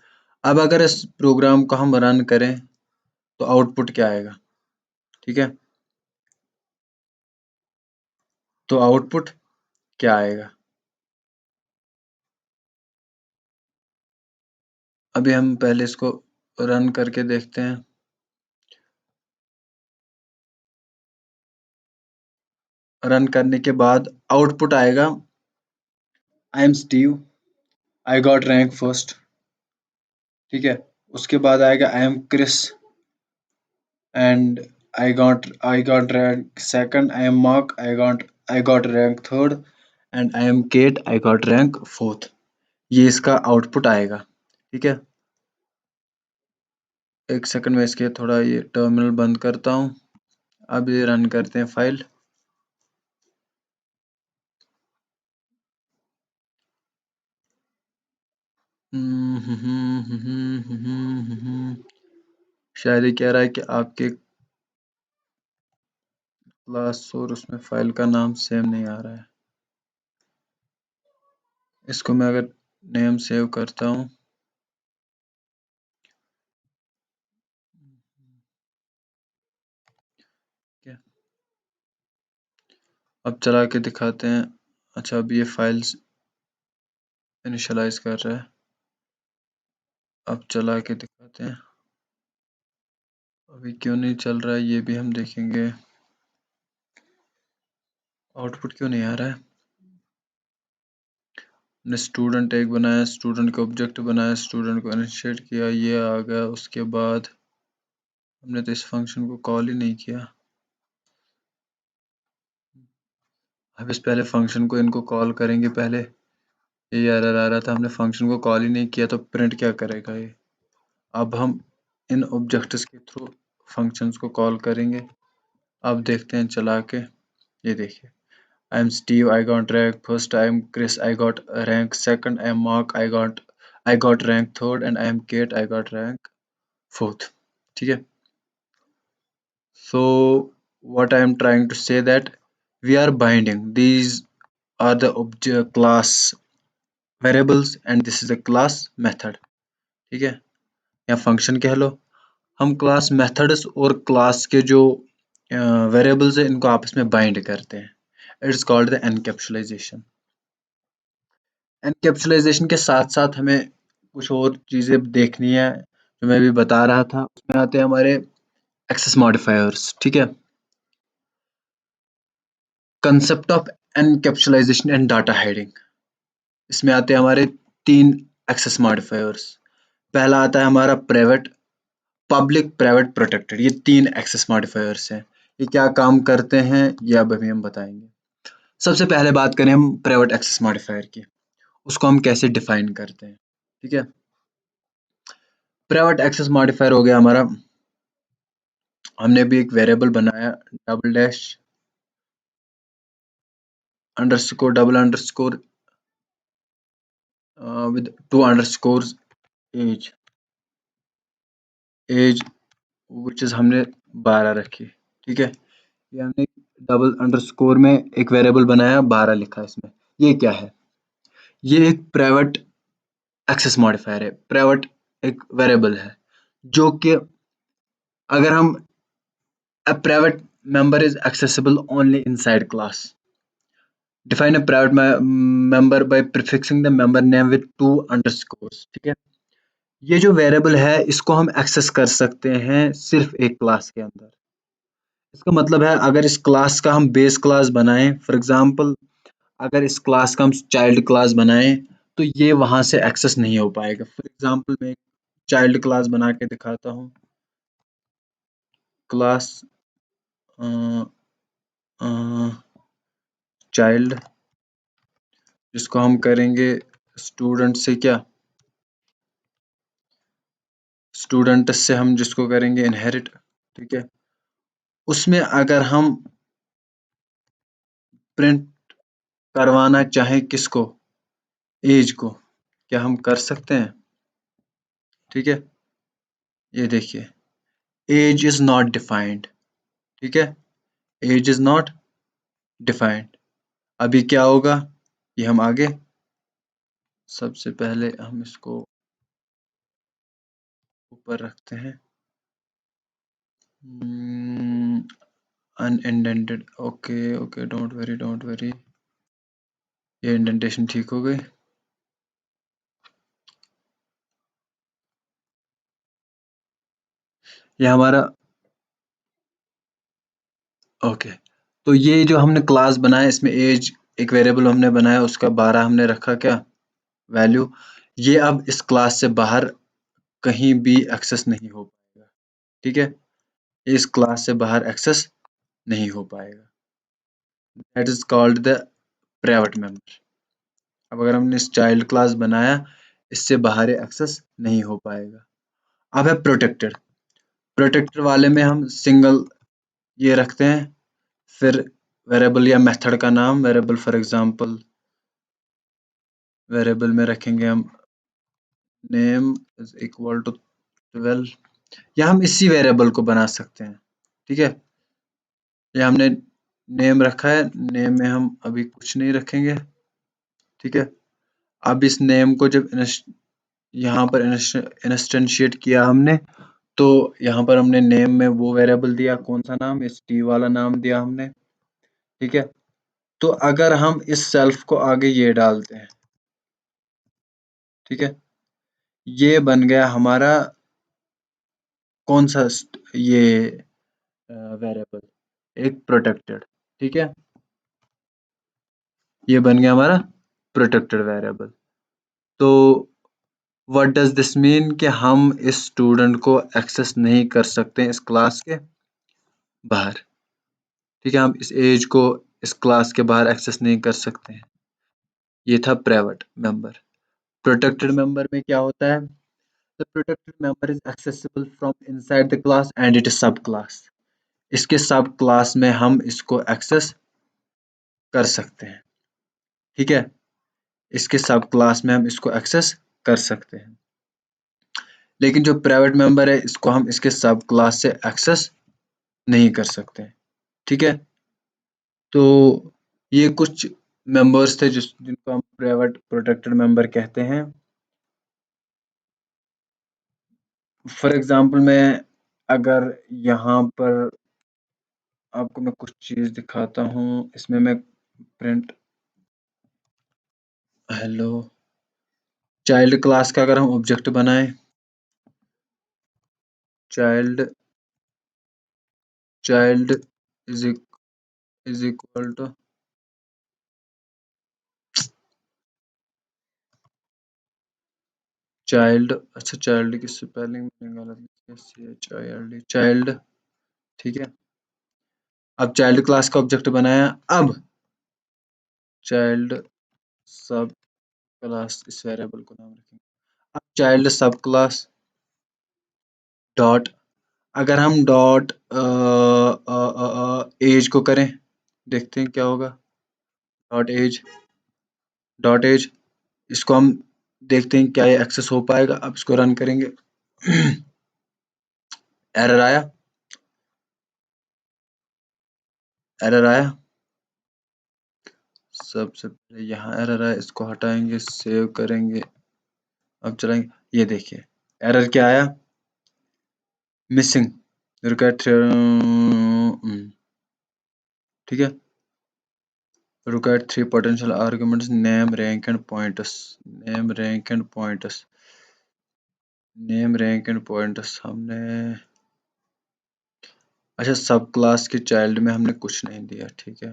अब अगर इस प्रोग्राम को हम रन करें तो आउटपुट क्या आएगा, ठीक है। तो आउटपुट क्या आएगा, अभी हम पहले इसको रन करके देखते हैं। रन करने के बाद आउटपुट आएगा, I am Steve, I got rank first, ठीक है। उसके बाद आएगा I am Chris and I got rank second, I am Mark, I got rank third and I am Kate, I got rank fourth. ये इसका आउटपुट आएगा, ठीक है। एक सेकंड में इसके थोड़ा ये टर्मिनल बंद करता हूँ। अब ये रन करते हैं फाइल। शायद ये कह रहा है कि आपके क्लास और उसमें फाइल का नाम सेम नहीं आ रहा है। इसको मैं अगर नेम सेव करता हूँ, क्या अब चला के दिखाते हैं। अच्छा, अब ये फाइल्स इनिशियलाइज कर रहा है। अब चला के दिखाते हैं, अभी क्यों नहीं चल रहा है ये भी हम देखेंगे। आउटपुट क्यों नहीं आ रहा है। हमने स्टूडेंट एक बनाया, स्टूडेंट का ऑब्जेक्ट बनाया, स्टूडेंट को इनिशिएट किया, ये आ गया। उसके बाद हमने तो इस फंक्शन को कॉल ही नहीं किया। अब इस पहले फंक्शन को इनको कॉल करेंगे पहले। ये एरर आ रहा था, हमने फंक्शन को कॉल ही नहीं किया तो प्रिंट क्या करेगा ये। अब हम इन ऑब्जेक्ट्स के थ्रू फंक्शंस को कॉल करेंगे। अब देखते हैं चला के, ये देखिए, I am Steve, I got rank first, I am Chris, I got rank second, I am Mark, I got rank third and I am Kate, I got rank fourth, ठीक है। So what I am trying to say that we are binding, these are the object class variables and this is a class method, ठीक है, या फंक्शन कह लो। हम क्लास मेथड्स और क्लास के जो वेरिएबल्स है इनको आपस में बाइंड करते हैं। It's called the encapsulisation. Encapsulisation के साथ साथ हमें कुछ और चीज़ें देखनी है जो मैं भी बता रहा था। उसमें आते हैं हमारे एक्सेस मॉडिफायर्स, ठीक है। Concept of encapsulisation and data hiding. इसमें आते हैं हमारे 3 एक्सेस मॉडिफायर्स। पहला आता है हमारा प्राइवेट, पब्लिक, प्राइवेट, प्रोटेक्टेड। ये 3 एक्सेस मॉडिफायर्स हैं। ये क्या काम करते हैं ये अब अभी हम बताएंगे। सबसे पहले बात करें हम प्राइवेट एक्सेस मॉडिफायर की, उसको हम कैसे डिफाइन करते हैं। ठीक है, प्राइवेट एक्सेस मॉडिफायर हो गया हमारा, हमने भी एक वेरिएबल बनाया double dash underscore double underscore with 2 underscores age, age which is हमने 12 रखी। ठीक है, ये हमने डबल अंडरस्कोर में एक वेरिएबल बनाया, 12 लिखा इसमें। ये क्या है? ये एक प्राइवेट एक्सेस मॉडिफायर है। प्राइवेट एक वेरिएबल है जो कि अगर हम a private member is accessible only inside class. Define a private member by prefixing the member name with 2 underscores. ठीक है, ये जो वेरिएबल है इसको हम एक्सेस कर सकते हैं सिर्फ एक क्लास के अंदर। इसका मतलब है अगर इस क्लास का हम बेस क्लास बनाएं, फॉर एग्जांपल अगर इस क्लास का हम चाइल्ड क्लास बनाएं तो ये वहां से एक्सेस नहीं हो पाएगा। फॉर एग्जांपल मैं एक चाइल्ड क्लास बना के दिखाता हूँ, क्लास चाइल्ड, जिसको हम करेंगे स्टूडेंट से क्या, स्टूडेंट से हम जिसको करेंगे इनहेरिट। ठीक है, उसमें अगर हम प्रिंट करवाना चाहें किसको, एज को, क्या हम कर सकते हैं? ठीक है, ये देखिए एज इज नॉट डिफाइंड। ठीक है, एज इज नॉट डिफाइंड। अभी क्या होगा ये हम आगे, सबसे पहले हम इसको ऊपर रखते हैं, unindented. Okay okay, don't worry don't worry, ये इंडेंटेशन ठीक हो गई। ये हमारा ओके। तो ये जो हमने क्लास बनाया इसमें एज एक वेरिएबल हमने बनाया, उसका 12 हमने रखा क्या, वैल्यू। ये अब इस क्लास से बाहर कहीं भी एक्सेस नहीं हो पाएगा। ठीक है, इस क्लास से बाहर एक्सेस नहीं हो पाएगा। That is called the private member. अब अगर हमने इस चाइल्ड क्लास बनाया, इससे बाहर एक्सेस नहीं हो पाएगा। अब है प्रोटेक्टेड। प्रोटेक्टेड वाले में हम सिंगल ये रखते हैं, फिर वेरिएबल या मेथड का नाम, वेरिएबल फॉर एग्जांपल वेरिएबल में रखेंगे हम नेम इज इक्वल टू 12, या हम इसी वेरिएबल को बना सकते हैं। ठीक है, ये हमने नेम रखा है, नेम में हम अभी कुछ नहीं रखेंगे। ठीक है, अब इस नेम को जब यहाँ पर इंस्टेंशिएट किया हमने, तो यहाँ पर हमने नेम में वो वेरिएबल दिया, कौन सा नाम, इस टी वाला नाम दिया हमने। ठीक है, तो अगर हम इस सेल्फ को आगे ये डालते हैं, ठीक है, ये बन गया हमारा कौन सा ये वेरिएबल, एक प्रोटेक्टेड। ठीक है, ये बन गया हमारा प्रोटेक्टेड वेरिएबल। तो व्हाट डज दिस मीन कि हम इस स्टूडेंट को एक्सेस नहीं कर सकते इस क्लास के बाहर। ठीक है, हम इस एज को इस क्लास के बाहर एक्सेस नहीं कर सकते हैं। ये था प्राइवेट मेंबर। प्रोटेक्टेड मेंबर में क्या होता है, the protected member is accessible from inside the class and it is सब क्लास। इसके सब क्लास में हम इसको एक्सेस कर सकते हैं। ठीक है, इसके सब क्लास में हम इसको एक्सेस कर सकते हैं, लेकिन जो प्राइवेट मेंबर है इसको हम इसके सब क्लास से एक्सेस नहीं कर सकते। ठीक है, तो ये कुछ मेंबर्स थे जिनको हम प्राइवेट प्रोटेक्टेड मेंबर कहते हैं। फॉर एग्जांपल मैं अगर यहाँ पर आपको मैं कुछ चीज दिखाता हूँ, इसमें मैं प्रिंट हेलो चाइल्ड क्लास का अगर हम ऑब्जेक्ट बनाएं, child child is equal to child, अच्छा चाइल्ड की स्पेलिंग मैंने गलत लिखी है, CHILD, चाइल्ड, ठीक है। अब चाइल्ड क्लास का ऑब्जेक्ट बनाया, अब चाइल्ड सब क्लास इस वेरिएबल को नाम रखेंगे। अब चाइल्ड सब क्लास डॉट, अगर हम डॉट एज को करें, देखते हैं क्या होगा। डॉट एज, डॉट एज, इसको हम देखते हैं क्या ये एक्सेस हो पाएगा। अब इसको रन करेंगे। एरर आया, एरर आया, सबसे पहले यहाँ एरर आया, इसको हटाएंगे, सेव करेंगे, अब चलाएंगे। ये देखिए एरर क्या आया, मिसिंग रिक्वायर्ड, ठीक है, required three potential arguments, name, rank and pointers, name, rank and pointers, name, rank and pointers हमने, अच्छा सब क्लास के चाइल्ड में हमने कुछ नहीं दिया, ठीक है।